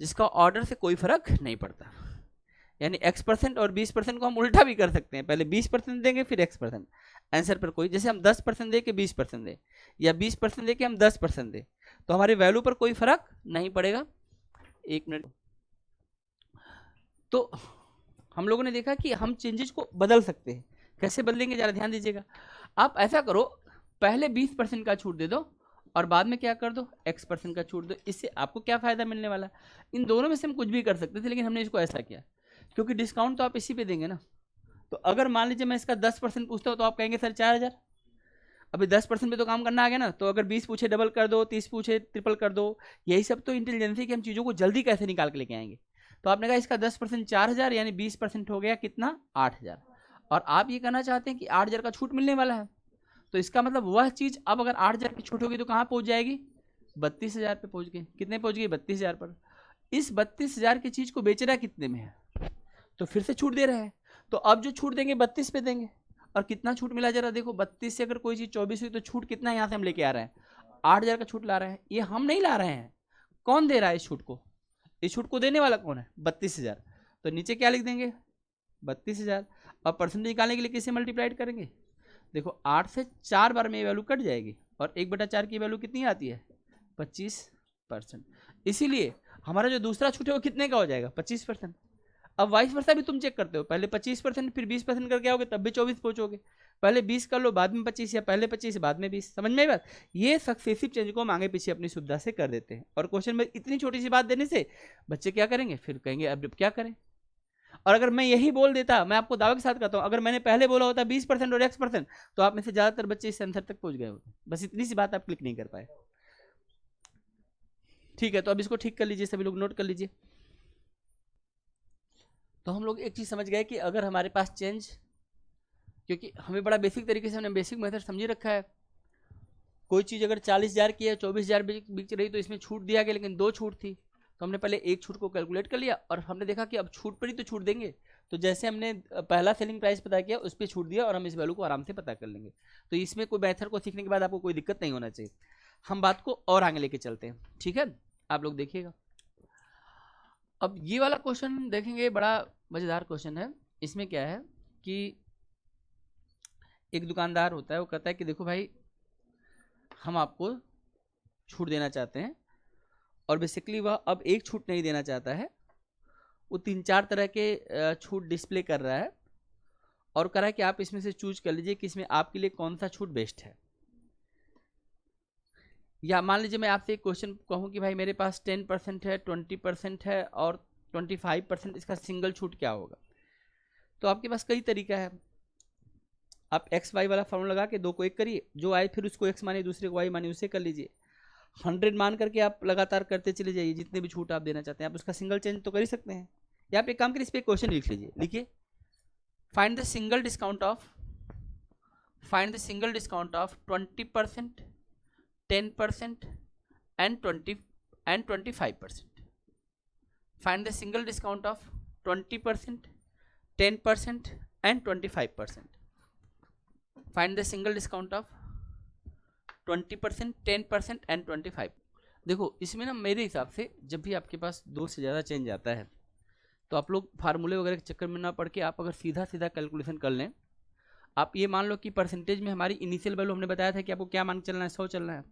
जिसका ऑर्डर से कोई फर्क नहीं पड़ता। यानी X% और 20% को हम उल्टा भी कर सकते हैं, पहले 20% देंगे फिर X%। आंसर पर कोई, जैसे हम 10% दे के 20% दे या 20% दे के हम 10% दे, तो हमारे वैल्यू पर कोई फर्क नहीं पड़ेगा। एक मिनट। तो हम लोगों ने देखा कि हम चेंजेस को बदल सकते हैं। कैसे बदलेंगे जरा ध्यान दीजिएगा। आप ऐसा करो, पहले 20% का छूट दे दो और बाद में क्या कर दो, X% का छूट दो। इससे आपको क्या फायदा मिलने वाला? इन दोनों में से हम कुछ भी कर सकते थे, लेकिन हमने इसको ऐसा किया क्योंकि डिस्काउंट तो आप इसी पे देंगे ना। तो अगर मान लीजिए मैं इसका 10% पूछता हूँ तो आप कहेंगे सर 4,000। अभी 10% पे तो काम करना आ गया ना। तो अगर 20 पूछे डबल कर दो, 30 पूछे ट्रिपल कर दो। यही सब तो इंटेलिजेंसी कि हम चीज़ों को जल्दी कैसे निकाल के लेके आएंगे। तो आपने कहा इसका 10% 4,000, यानी 20% हो गया कितना, 8,000। और आप ये कहना चाहते हैं कि 8,000 का छूट मिलने वाला है। तो इसका मतलब वह चीज़ अब अगर 8,000 की छूट होगी तो कहाँ पहुँच जाएगी, 32,000 पे पहुँच गई। कितने पहुँच गई, 32,000 पर। इस 32,000 की चीज़ को बेच रहा है कितने में है, तो फिर से छूट दे रहे हैं। तो अब जो छूट देंगे 32 पे देंगे। और कितना छूट मिला जरा देखो, 32 से अगर कोई चीज़ 24 हुई तो छूट कितना यहाँ से हम लेके आ रहे हैं, 8,000 का छूट ला रहे हैं। ये हम नहीं ला रहे हैं, कौन दे रहा है इस छूट को? इस छूट को देने वाला कौन है, 32,000। तो नीचे क्या लिख देंगे, 32,000। अब परसेंटेज निकालने के लिए किससे मल्टीप्लाइड करेंगे? देखो 8 से 4 बार में ये वैल्यू कट जाएगी और 1/4 की वैल्यू कितनी आती है, 25%। इसीलिए हमारा जो दूसरा छूट है वो कितने का हो जाएगा, 25%। अब वाइस वर्सा भी तुम चेक करते हो, पहले 25% फिर 20% करके आओगे तब भी 24 पहुंचोगे। पहले 20 कर लो बाद में 25, या पहले 25 बाद में 20। समझ में आई बात? ये सक्सेसिव चेंज को हम आगे पीछे अपनी सुविधा से कर देते हैं। और क्वेश्चन में इतनी छोटी सी बात देने से बच्चे क्या करेंगे, फिर कहेंगे अब क्या करें। और अगर मैं यही बोल देता, मैं आपको दावे के साथ कहता हूं, अगर मैंने पहले बोला होता 20% और x%, तो आप में से ज्यादातर बच्चे इस आंसर तक पहुंच गए होते। बस इतनी सी बात आप क्लिक नहीं कर पाए। ठीक है, तो अब इसको ठीक कर लीजिए, सभी लोग नोट कर लीजिए। तो हम लोग एक चीज समझ गए कि अगर हमारे पास चेंज, क्योंकि हमें बड़ा बेसिक तरीके से हमने बेसिक मेथड समझ रखा है, कोई चीज अगर 40,000 की है, 24,000 बिक रही, तो इसमें छूट दिया गया, लेकिन 2 छूट थी, तो हमने पहले एक छूट को कैलकुलेट कर लिया और हमने देखा कि अब छूट पर ही तो छूट देंगे, तो जैसे हमने पहला सेलिंग प्राइस पता किया उस पर छूट दिया और हम इस वैल्यू को आराम से पता कर लेंगे। तो इसमें कोई मेथड को सीखने के बाद आपको कोई दिक्कत नहीं होना चाहिए। हम बात को और आगे लेके चलते हैं, ठीक है, आप लोग देखिएगा। अब ये वाला क्वेश्चन देखेंगे, बड़ा मजेदार क्वेश्चन है। इसमें क्या है कि एक दुकानदार होता है, वो कहता है कि देखो भाई हम आपको छूट देना चाहते हैं, और बेसिकली वह अब एक छूट नहीं देना चाहता है, वो 3-4 तरह के छूट डिस्प्ले कर रहा है और कह रहा है कि आप इसमें से चूज कर लीजिए कि इसमें आपके लिए कौन सा छूट बेस्ट है। या मान लीजिए मैं आपसे एक क्वेश्चन कहूँ कि भाई मेरे पास 10% है, 20% है और 25%, इसका सिंगल छूट क्या होगा। तो आपके पास कई तरीका है, आप एक्स वाई वाला फॉर्मूला लगा के 2 को 1 करिए, जो आए फिर उसको x मानिए, दूसरे को y मानिए, उसे कर लीजिए। 100 मान करके आप लगातार करते चले जाइए, जितने भी छूट आप देना चाहते हैं आप उसका सिंगल चेंज तो कर ही सकते हैं। या आप एक काम करिए, इस पर क्वेश्चन लिख लीजिए, लिखिए find the single discount of 20%, 10% and 25%. Find the single discount of 20%, 10% and 25%. Find the single discount of 20%, 10% and 25%. देखो इसमें ना मेरे हिसाब से जब भी आपके पास 2 से ज़्यादा चेंज आता है तो आप लोग फार्मूले वगैरह के चक्कर में ना पड़ के आप अगर सीधा सीधा कैलकुलेशन कर लें। आप ये मान लो कि परसेंटेज में हमारी इनिशियल वैल्यू हमने बताया था कि आपको क्या मान चलना है, 100 चलना है।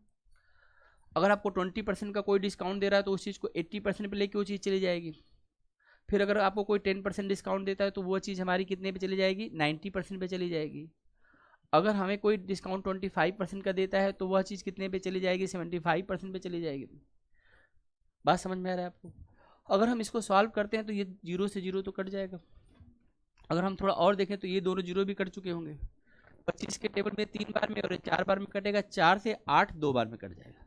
अगर आपको 20% का कोई डिस्काउंट दे रहा है तो उस चीज़ को 80% पे लेके वो चीज़ चली जाएगी। फिर अगर आपको कोई 10% डिस्काउंट देता है तो वो चीज़ हमारी कितने पे चली जाएगी, 90% पे चली जाएगी। अगर हमें कोई डिस्काउंट 25% का देता है तो वह चीज़ कितने पे चली जाएगी, 75% पे चली जाएगी। बात समझ में आ रहा है आपको? अगर हम इसको सॉल्व करते हैं तो ये 0 से 0 तो कट जाएगा। अगर हम थोड़ा और देखें तो ये दोनों 0 भी कट चुके होंगे। 25 के टेबल में 3 बार में और 4 बार में कटेगा, 4 से 8 2 बार में कट जाएगा।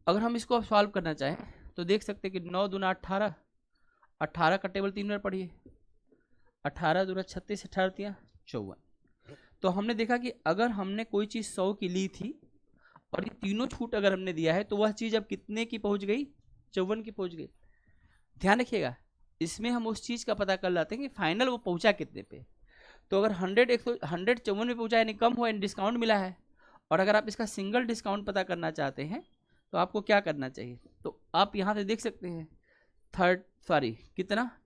अगर हम इसको अब सॉल्व करना चाहें तो देख सकते हैं कि 9 दूना 18, 18 का टेबल 3 बार पढ़िए, 18 दूना 36, 18 तिया 54। तो हमने देखा कि अगर हमने कोई चीज़ 100 की ली थी और ये तीनों छूट अगर हमने दिया है तो वह चीज़ अब कितने की पहुंच गई, 54 की पहुंच गई। ध्यान रखिएगा, इसमें हम उस चीज़ का पता कर लाते हैं कि फाइनल वो पहुंचा कितने पे। तो अगर 100 54 में पहुंचा यानी कम हुआ, डिस्काउंट मिला है, और अगर आप इसका सिंगल डिस्काउंट पता करना चाहते हैं तो आपको क्या करना चाहिए। तो आप यहाँ से देख सकते हैं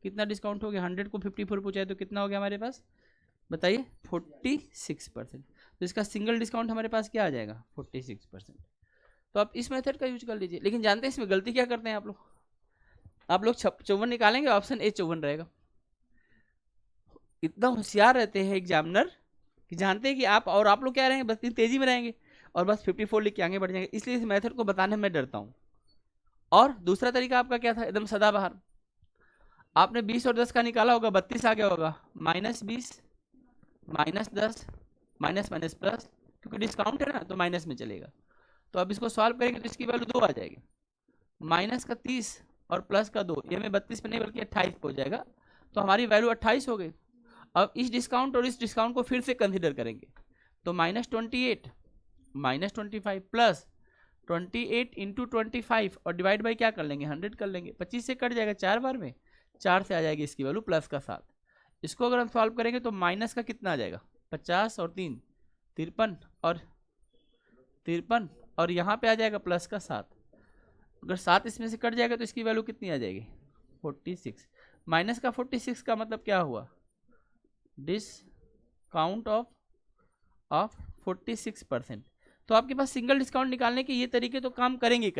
कितना डिस्काउंट हो गया, 100 को 54 पहुँचाए तो कितना हो गया हमारे पास, बताइए 46%। तो इसका सिंगल डिस्काउंट हमारे पास क्या आ जाएगा, 46%। तो आप इस मेथड का यूज कर लीजिए। लेकिन जानते हैं इसमें गलती क्या करते हैं आप लोग 54 निकालेंगे, ऑप्शन ए 54 रहेगा। इतना होशियार रहते हैं एग्जामिनर कि जानते हैं कि आप लोग क्या रहेंगे, बस इतनी तेजी में रहेंगे और बस 54 लिख के आगे बढ़ जाएंगे। इसलिए इस मेथड को बताने में डरता हूँ। और दूसरा तरीका आपका क्या था, एकदम सदाबहार, आपने 20 और 10 का निकाला होगा, 32 आ गया होगा, -20 -10 माइनस माइनस प्लस, क्योंकि डिस्काउंट है ना तो माइनस में चलेगा। तो अब इसको सॉल्व करेंगे तो इसकी वैल्यू 2 आ जाएगी, माइनस का 30 और प्लस का 2, ये हमें 32 पे नहीं बल्कि 28 हो जाएगा। तो हमारी वैल्यू 28 हो गई। अब इस डिस्काउंट और इस डिस्काउंट को फिर से कंसिडर करेंगे तो -28 -25 प्लस 28 इंटू 25 और डिवाइड बाई क्या कर लेंगे, 100 कर लेंगे। 25 से कट जाएगा 4 बार में, 4 से आ जाएगी इसकी वैल्यू प्लस का 7। इसको अगर हम सॉल्व करेंगे तो माइनस का कितना आ जाएगा, 50 और 3 53 और यहाँ पे आ जाएगा प्लस का 7। अगर 7 इसमें से कट जाएगा तो इसकी वैल्यू कितनी आ जाएगी, 46। माइनस का 46 का मतलब क्या हुआ, डिस्काउंट ऑफ 46%। तो आपके पास सिंगल डिस्काउंट निकालने के ये तरीके तो काम करेंगे।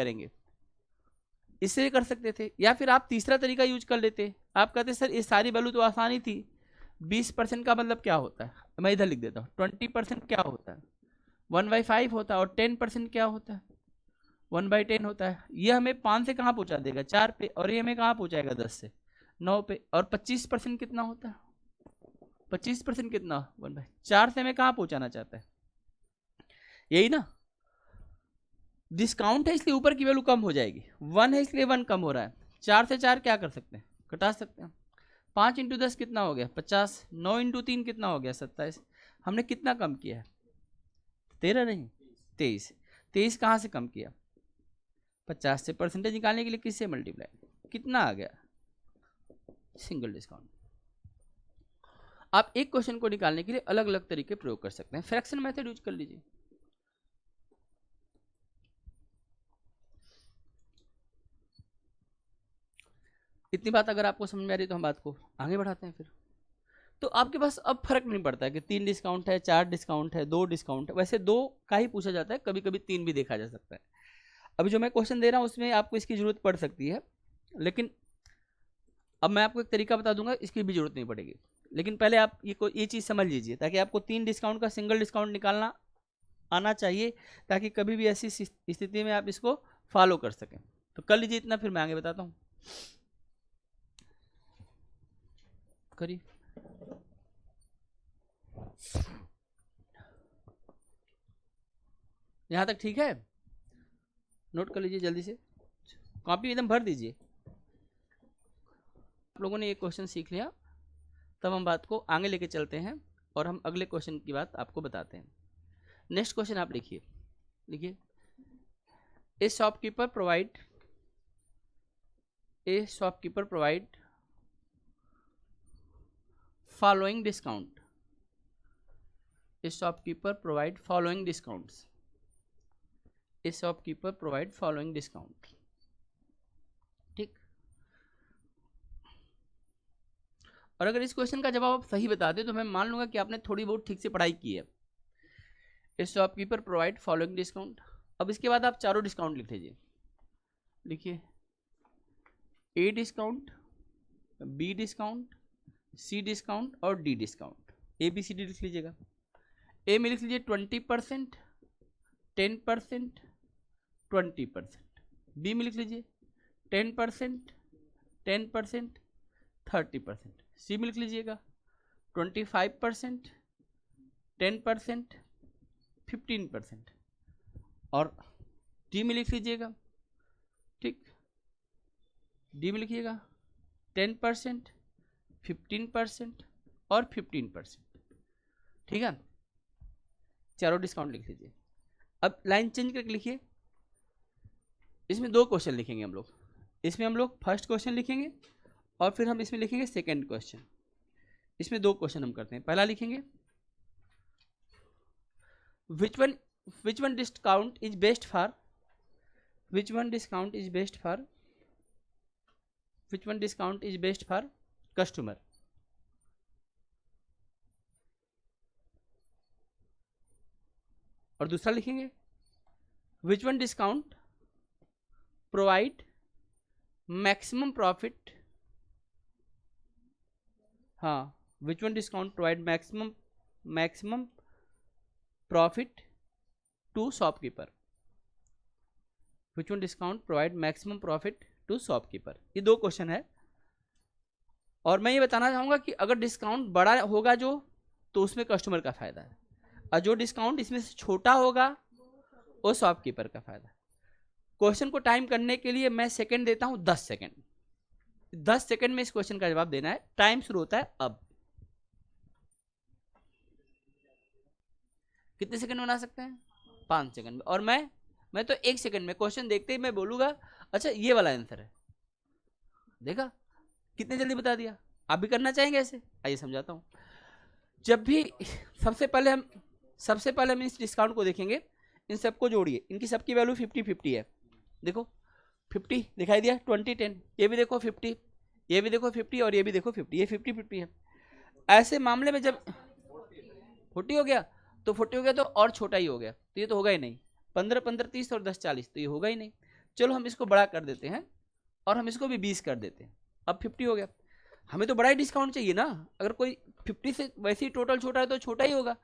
इससे कर सकते थे, या फिर आप तीसरा तरीका यूज कर लेते, आप कहते सर ये सारी वैल्यू तो आसानी थी, 20% का मतलब क्या होता है, मैं इधर लिख देता हूँ, 20% क्या होता है 1/5 होता है, और 10% क्या होता है 1/10 होता है। ये हमें 5 से कहाँ पहुँचा देगा 4 पे, और ये हमें कहाँ पहुँचाएगा 10 से 9 पे। और 25% कितना होता है 25% कितना 1/4 से हमें कहाँ पहुँचाना चाहता है, यही ना, डिस्काउंट है इसलिए ऊपर की वैल्यू कम हो जाएगी, 1 है इसलिए 1 कम हो रहा है, 4 से 4 क्या कर सकते हैं घटा सकते हैं, 5 × 10 कितना हो गया 50, 9 × 3 कितना हो गया 27, हमने कितना कम किया है 13 नहीं 23, 23 कहाँ से कम किया 50 से, परसेंटेज निकालने के लिए किससे मल्टीप्लाई, कितना आ गया सिंगल डिस्काउंट। आप एक क्वेश्चन को निकालने के लिए अलग अलग तरीके प्रयोग कर सकते हैं, फ्रैक्शन मेथड यूज कर लीजिए। इतनी बात अगर आपको समझ में आ रही है तो हम बात को आगे बढ़ाते हैं फिर। तो आपके पास अब फर्क नहीं पड़ता है कि 3 डिस्काउंट है 4 डिस्काउंट है 2 डिस्काउंट है, वैसे 2 का ही पूछा जाता है, कभी कभी 3 भी देखा जा सकता है। अभी जो मैं क्वेश्चन दे रहा हूँ उसमें आपको इसकी जरूरत पड़ सकती है, लेकिन अब मैं आपको एक तरीका बता दूंगा, इसकी भी जरूरत नहीं पड़ेगी। लेकिन पहले आप ये चीज़ समझ लीजिए, ताकि आपको 3 डिस्काउंट का सिंगल डिस्काउंट निकालना आना चाहिए, ताकि कभी भी ऐसी स्थिति में आप इसको फॉलो कर सकें। तो कर लीजिए इतना, फिर मैं आगे बताता हूँ, करिए। यहाँ तक ठीक है, नोट कर लीजिए जल्दी से, कॉपी एकदम भर दीजिए। आप लोगों ने ये क्वेश्चन सीख लिया, तब हम बात को आगे लेके चलते हैं और हम अगले क्वेश्चन की बात आपको बताते हैं। नेक्स्ट क्वेश्चन आप लिखिए, लिखिए ए shopkeeper provide following discount. A shopkeeper provide following discounts. A shopkeeper provide following discount. ठीक। और अगर इस क्वेश्चन का जवाब आप सही बता दें तो मैं मान लूंगा कि आपने थोड़ी बहुत ठीक से पढ़ाई की है। A shopkeeper provide following discount. अब इसके बाद आप चारों डिस्काउंट लिख लीजिए, लिखिए A discount, B discount, C discount और D discount. A B C D लिख लीजिएगा। ए में लिख लीजिए 20%, 10%, 20%। बी में लिख लीजिए 10%, 10%, 30%। सी में लिख लीजिएगा 25%, 10%, 15%। और डी में लिख लीजिएगा, ठीक, डी में लिखिएगा 10%, 15% और 15%। ठीक है, चारों डिस्काउंट लिख लीजिए। अब लाइन चेंज करके लिखिए, इसमें 2 क्वेश्चन लिखेंगे हम लोग। इसमें हम लोग फर्स्ट क्वेश्चन लिखेंगे और फिर हम इसमें लिखेंगे सेकंड क्वेश्चन। इसमें 2 क्वेश्चन हम करते हैं। पहला लिखेंगे which one discount is best for customer। और दूसरा लिखेंगे which one discount provide maximum profit, हाँ, which one discount provide maximum profit to shopkeeper। which one discount provide maximum profit to shopkeeper। ये 2 क्वेश्चन है। और मैं ये बताना चाहूँगा कि अगर डिस्काउंट बड़ा होगा जो, तो उसमें कस्टमर का फायदा है, और जो डिस्काउंट इसमें से छोटा होगा वो शॉपकीपर का फायदा। क्वेश्चन को टाइम करने के लिए मैं सेकंड देता हूँ 10 सेकंड। 10 सेकंड में इस क्वेश्चन का जवाब देना है। टाइम शुरू होता है अब। कितने सेकंड बना सकते हैं 5 सेकंड में। और मैं तो 1 सेकंड में क्वेश्चन देखते ही मैं बोलूंगा अच्छा ये वाला आंसर है। देखा कितने जल्दी बता दिया। आप भी करना चाहेंगे ऐसे? आइए समझाता हूँ। जब भी सबसे पहले हम इस डिस्काउंट को देखेंगे, इन सबको जोड़िए, इनकी सबकी वैल्यू 50-50 है। देखो 50 दिखाई दिया, 20-10, ये भी देखो 50, ये भी देखो 50 और ये भी देखो 50, ये 50-50 है। ऐसे मामले में जब 40 हो गया तो 40 हो गया तो और छोटा ही हो गया, तो ये तो होगा ही नहीं। 15-15 30 और 10 40, तो ये होगा ही नहीं। चलो हम इसको बड़ा कर देते हैं और हम इसको भी 20 कर देते हैं, अब 50 हो गया। हमें तो बड़ा ही डिस्काउंट चाहिए ना, अगर कोई 50 से वैसे ही टोटल छोटा है तो छोटा ही होगा।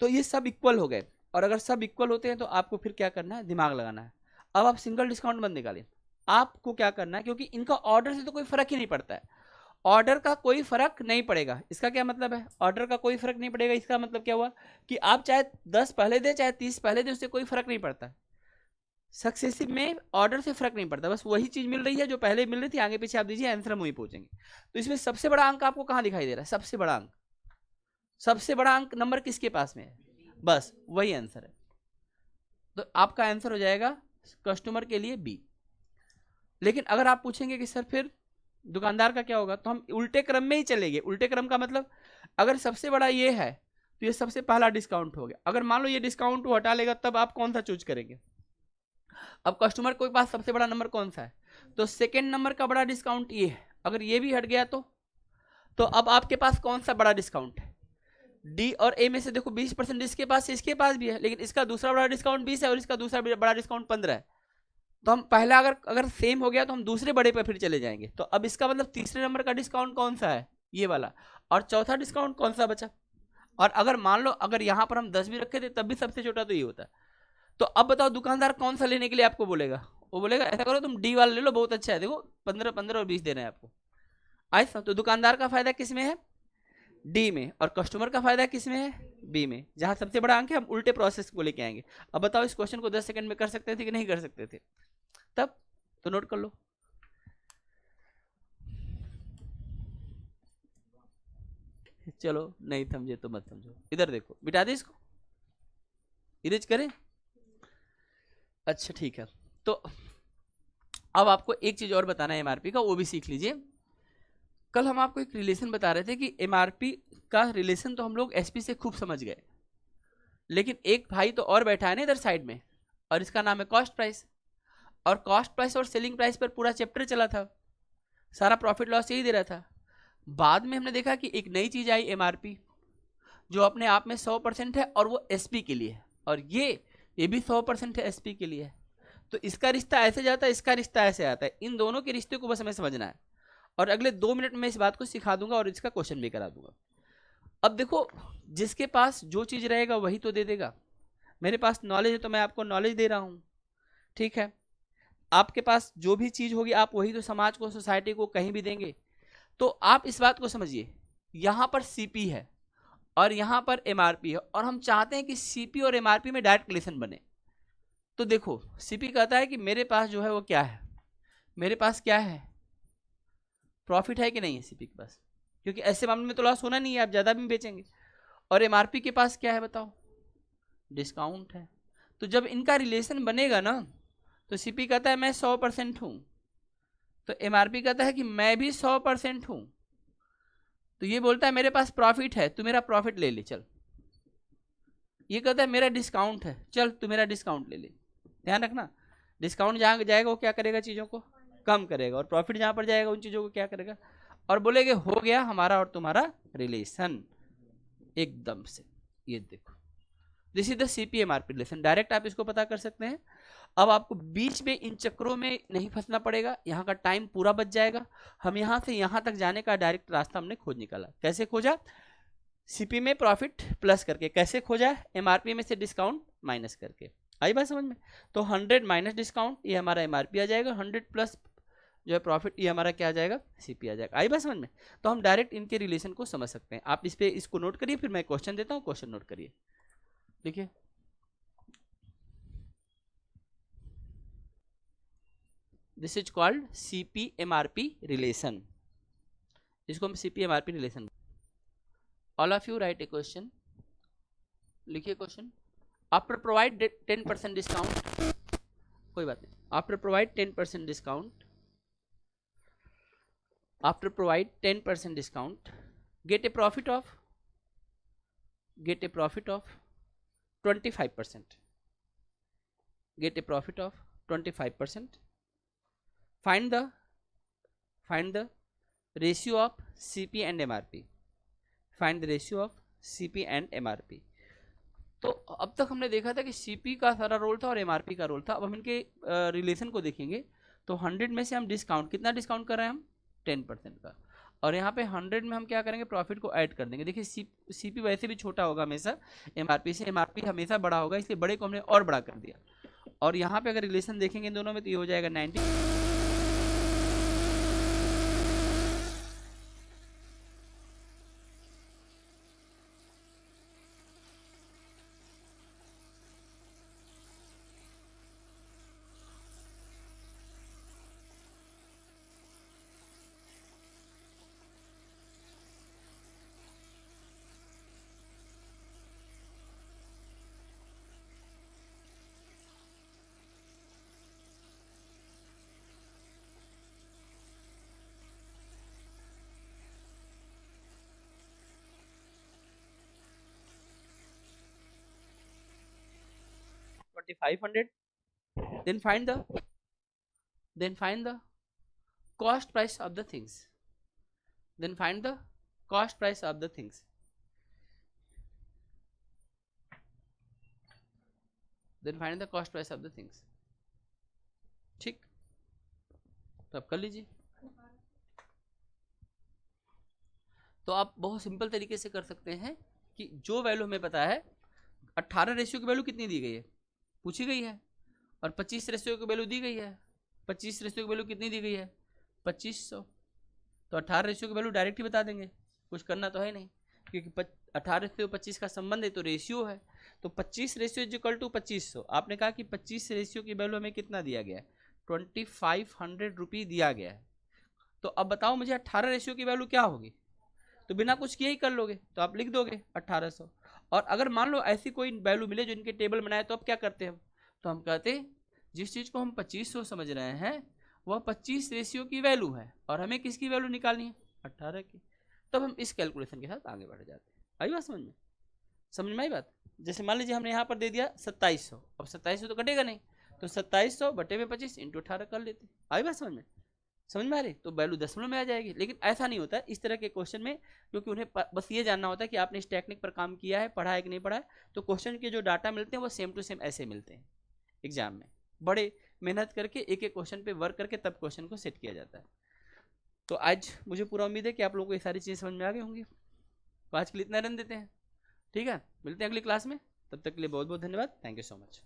तो ये सब इक्वल हो गए, और अगर सब इक्वल होते हैं तो आपको फिर क्या करना है, दिमाग लगाना है। अब आप सिंगल डिस्काउंट मत निकालें, आपको क्या करना है, क्योंकि इनका ऑर्डर से तो कोई फर्क ही नहीं पड़ता है, ऑर्डर का कोई फर्क नहीं पड़ेगा। इसका क्या मतलब है, ऑर्डर का कोई फर्क नहीं पड़ेगा, इसका मतलब क्या हुआ कि आप चाहे 10 पहले दे चाहे 30 पहले दे, उससे कोई फर्क नहीं पड़ता। सक्सेसिव में ऑर्डर से फर्क नहीं पड़ता, बस वही चीज मिल रही है जो पहले मिल रही थी, आगे पीछे आप दीजिए, आंसर हम वही पहुंचेंगे। तो इसमें सबसे बड़ा अंक आपको कहां दिखाई दे रहा है, सबसे बड़ा अंक, सबसे बड़ा अंक नंबर किसके पास में है, बस वही आंसर है। तो आपका आंसर हो जाएगा कस्टमर के लिए बी। लेकिन अगर आप पूछेंगे कि सर फिर दुकानदार का क्या होगा, तो हम उल्टे क्रम में ही चलेंगे। उल्टे क्रम का मतलब अगर सबसे बड़ा ये है तो ये सबसे पहला डिस्काउंट हो गया। अगर मान लो ये डिस्काउंट वो हटा लेगा, तब आप कौन सा चूज करेंगे। अब कस्टमर के पास सबसे बड़ा नंबर कौन सा है, तो सेकेंड नंबर का बड़ा डिस्काउंट ये है। अगर ये भी हट गया तो अब आपके पास कौन सा बड़ा डिस्काउंट है, डी और ए में से देखो 20% इसके पास भी है, लेकिन इसका दूसरा बड़ा डिस्काउंट 20 है और इसका दूसरा बड़ा डिस्काउंट 15 है। तो हम पहला अगर सेम हो गया तो हम दूसरे बड़े पे फिर चले जाएंगे। तो अब इसका मतलब तीसरे नंबर का डिस्काउंट कौन सा है, ये वाला, और चौथा डिस्काउंट कौन सा बचा। और अगर मान लो अगर यहाँ पर हम 10 भी रखे थे तब भी सबसे छोटा तो ये होता। तो अब बताओ दुकानदार कौन सा लेने के लिए आपको बोलेगा, वो बोलेगा ऐसा करो तुम डी वाला ले लो, बहुत अच्छा है, देखो 15 15 और 20 देना है आपको। ऐसा तो दुकानदार का फायदा किस में है, डी में, और कस्टमर का फायदा किस में है, बी में। जहां सबसे बड़ा अंक है हम उल्टे प्रोसेस को लेके आएंगे। अब बताओ इस क्वेश्चन को 10 सेकंड में कर सकते थे कि नहीं कर सकते थे, तब तो नोट कर लो। चलो नहीं समझे तो मत समझो, इधर देखो, बिटा दे इसको, इरेज करें। अच्छा ठीक है, तो अब आपको एक चीज और बताना है एमआरपी का, वो भी सीख लीजिए। कल हम आपको एक रिलेशन बता रहे थे कि एमआरपी का रिलेशन तो हम लोग एसपी से खूब समझ गए, लेकिन एक भाई तो और बैठा है ना इधर साइड में, और इसका नाम है कॉस्ट प्राइस। और कॉस्ट प्राइस और सेलिंग प्राइस पर पूरा चैप्टर चला था, सारा प्रॉफिट लॉस यही दे रहा था। बाद में हमने देखा कि एक नई चीज आई एमआरपी, जो अपने आप में 100% है और वो एसपी के लिए है, और ये भी 100% है एसपी के लिए है। तो इसका रिश्ता ऐसे जाता है, इसका रिश्ता ऐसे आता है, इन दोनों के रिश्ते को बस हमें समझना है। और अगले 2 मिनट में इस बात को सिखा दूंगा और इसका क्वेश्चन भी करा दूंगा। अब देखो, जिसके पास जो चीज रहेगा वही तो दे देगा। मेरे पास नॉलेज है तो मैं आपको नॉलेज दे रहा हूं, ठीक है। आपके पास जो भी चीज होगी आप वही तो समाज को, सोसाइटी को कहीं भी देंगे। तो आप इस बात को समझिए, यहां पर सीपी है और यहां पर एमआरपी है, और हम चाहते हैं कि सीपी और एमआरपी में डायरेक्ट रिलेशन बने। तो देखो, सीपी कहता है कि मेरे पास जो है वो क्या है, मेरे पास क्या है, प्रॉफिट है कि नहीं है सीपी के पास, क्योंकि ऐसे मामले में तो लॉस होना नहीं है, आप ज्यादा भी बेचेंगे। और एमआरपी के पास क्या है बताओ, डिस्काउंट है। तो जब इनका रिलेशन बनेगा ना, तो सीपी कहता है मैं 100% हूं, तो एमआरपी कहता है कि मैं भी 100% हूं। तो ये बोलता है मेरे पास प्रॉफिट है, तू मेरा प्रॉफिट ले ले चल। ये कहता है मेरा डिस्काउंट है, चल तू मेरा डिस्काउंट ले ले। ध्यान रखना, डिस्काउंट जहां जाएगा वो क्या करेगा, चीजों को कम करेगा, और प्रॉफिट जहां पर जाएगा उन चीजों को क्या करेगा, और बोलेगे हो गया हमारा और तुम्हारा रिलेशन एकदम से। ये देखो, this is the CP MRP relation, direct आप इसको पता कर सकते हैं। अब आपको बीच में इन चक्रों में नहीं फंसना पड़ेगा, यहाँ का टाइम पूरा बच जाएगा। हम यहाँ से यहाँ तक जाने का डायरेक्ट रास्ता हमने खोज निकाला। कैसे खोजा, सीपी में प्रॉफिट प्लस करके। कैसे खोजा, एमआरपी में से डिस्काउंट माइनस करके। आई बात समझ में। तो 100 माइनस डिस्काउंट ये हमारा एमआरपी आ जाएगा, 100 प्लस जो है प्रॉफिट ये हमारा क्या आ जाएगा, सीपी आ जाएगा। आई बात समझ में। तो हम डायरेक्ट इनके रिलेशन को समझ सकते हैं। आप इस पे इसको नोट करिए, फिर मैं क्वेश्चन देता हूँ, क्वेश्चन नोट करिए। देखिए, this is called CP-MRP relation, इसको हम CP-MRP relation. All of you right A question, लिखिए क्वेश्चन। आफ्टर प्रोवाइड 10% डिस्काउंट, कोई बात नहीं, after provide 10% discount, after provide 10% discount, gate A profit of 25%, get a profit of 25%. Find the ratio of CP and MRP. Find the ratio of CP and MRP. तो अब तक हमने देखा था कि CP का सारा रोल था और MRP का रोल था। अब हम इनके रिलेशन को देखेंगे तो 100 में से हम डिस्काउंट, कितना डिस्काउंट कर रहे हैं हम, 10% का, और यहाँ पे 100 में हम क्या करेंगे, प्रॉफिट को ऐड कर देंगे। देखिए सीपी वैसे भी छोटा होगा हमेशा एमआरपी से, एमआरपी हमेशा बड़ा होगा, इसलिए बड़े को हमने और बड़ा कर दिया। और यहाँ पे अगर रिलेशन देखेंगे इन दोनों में तो ये हो जाएगा 90। then find the cost price of the things, then find the cost price of the things, then find the cost price of the things। ठीक, तो आप कर लीजिए। तो आप बहुत सिंपल तरीके से कर सकते हैं कि जो वैल्यू हमें पता है, 18 रेशियो की वैल्यू कितनी दी गई है, पूछी गई है, और 25 रेशियो की वैल्यू दी गई है। 25 रेशियो की वैल्यू कितनी दी गई है, 2500। तो 18 रेशियो की वैल्यू डायरेक्ट ही बता देंगे, कुछ करना तो है नहीं, क्योंकि 18 रेशियो 25 का संबंध है, तो रेशियो है। तो 25 रेशियो इज इक्वल टू 2500। आपने कहा कि 25 रेशियो की वैल्यू हमें कितना दिया गया है, 2500 रुपये दिया गया है। तो अब बताओ मुझे 18 रेशियो की वैल्यू क्या होगी, तो बिना कुछ किए ही कर लोगे, तो आप लिख दोगे 1800। और अगर मान लो ऐसी कोई वैल्यू मिले जो इनके टेबल बनाए, तो अब क्या करते हैं, तो हम कहते हैं जिस चीज़ को हम 2500 समझ रहे हैं वह 25 रेशियो की वैल्यू है, और हमें किसकी वैल्यू निकालनी है, 18 की। तब हम इस कैलकुलेशन के साथ आगे बढ़ जाते हैं। आई बात समझ में, समझ में आई बात। जैसे मान लीजिए हमने यहाँ पर दे दिया 2700, अब 2700 तो कटेगा नहीं, तो 2700 बटे में 25 इंटू 18 कर लेते। आई बात समझ में, समझ में आ रही, तो वैल्यू दशमलव में आ जाएगी। लेकिन ऐसा नहीं होता इस तरह के क्वेश्चन में, क्योंकि उन्हें बस ये जानना होता है कि आपने इस टेक्निक पर काम किया है, पढ़ा है कि नहीं पढ़ा है। तो क्वेश्चन के जो डाटा मिलते हैं वो सेम टू सेम ऐसे मिलते हैं एग्जाम में, बड़े मेहनत करके एक एक क्वेश्चन पे वर्क करके तब क्वेश्चन को सेट किया जाता है। तो आज मुझे पूरा उम्मीद है कि आप लोगों को ये सारी चीज़ें समझ में आ गई होंगी। तो आज के लिए इतना रन देते हैं, ठीक है, मिलते हैं अगली क्लास में, तब तक के लिए बहुत बहुत धन्यवाद, थैंक यू सो मच।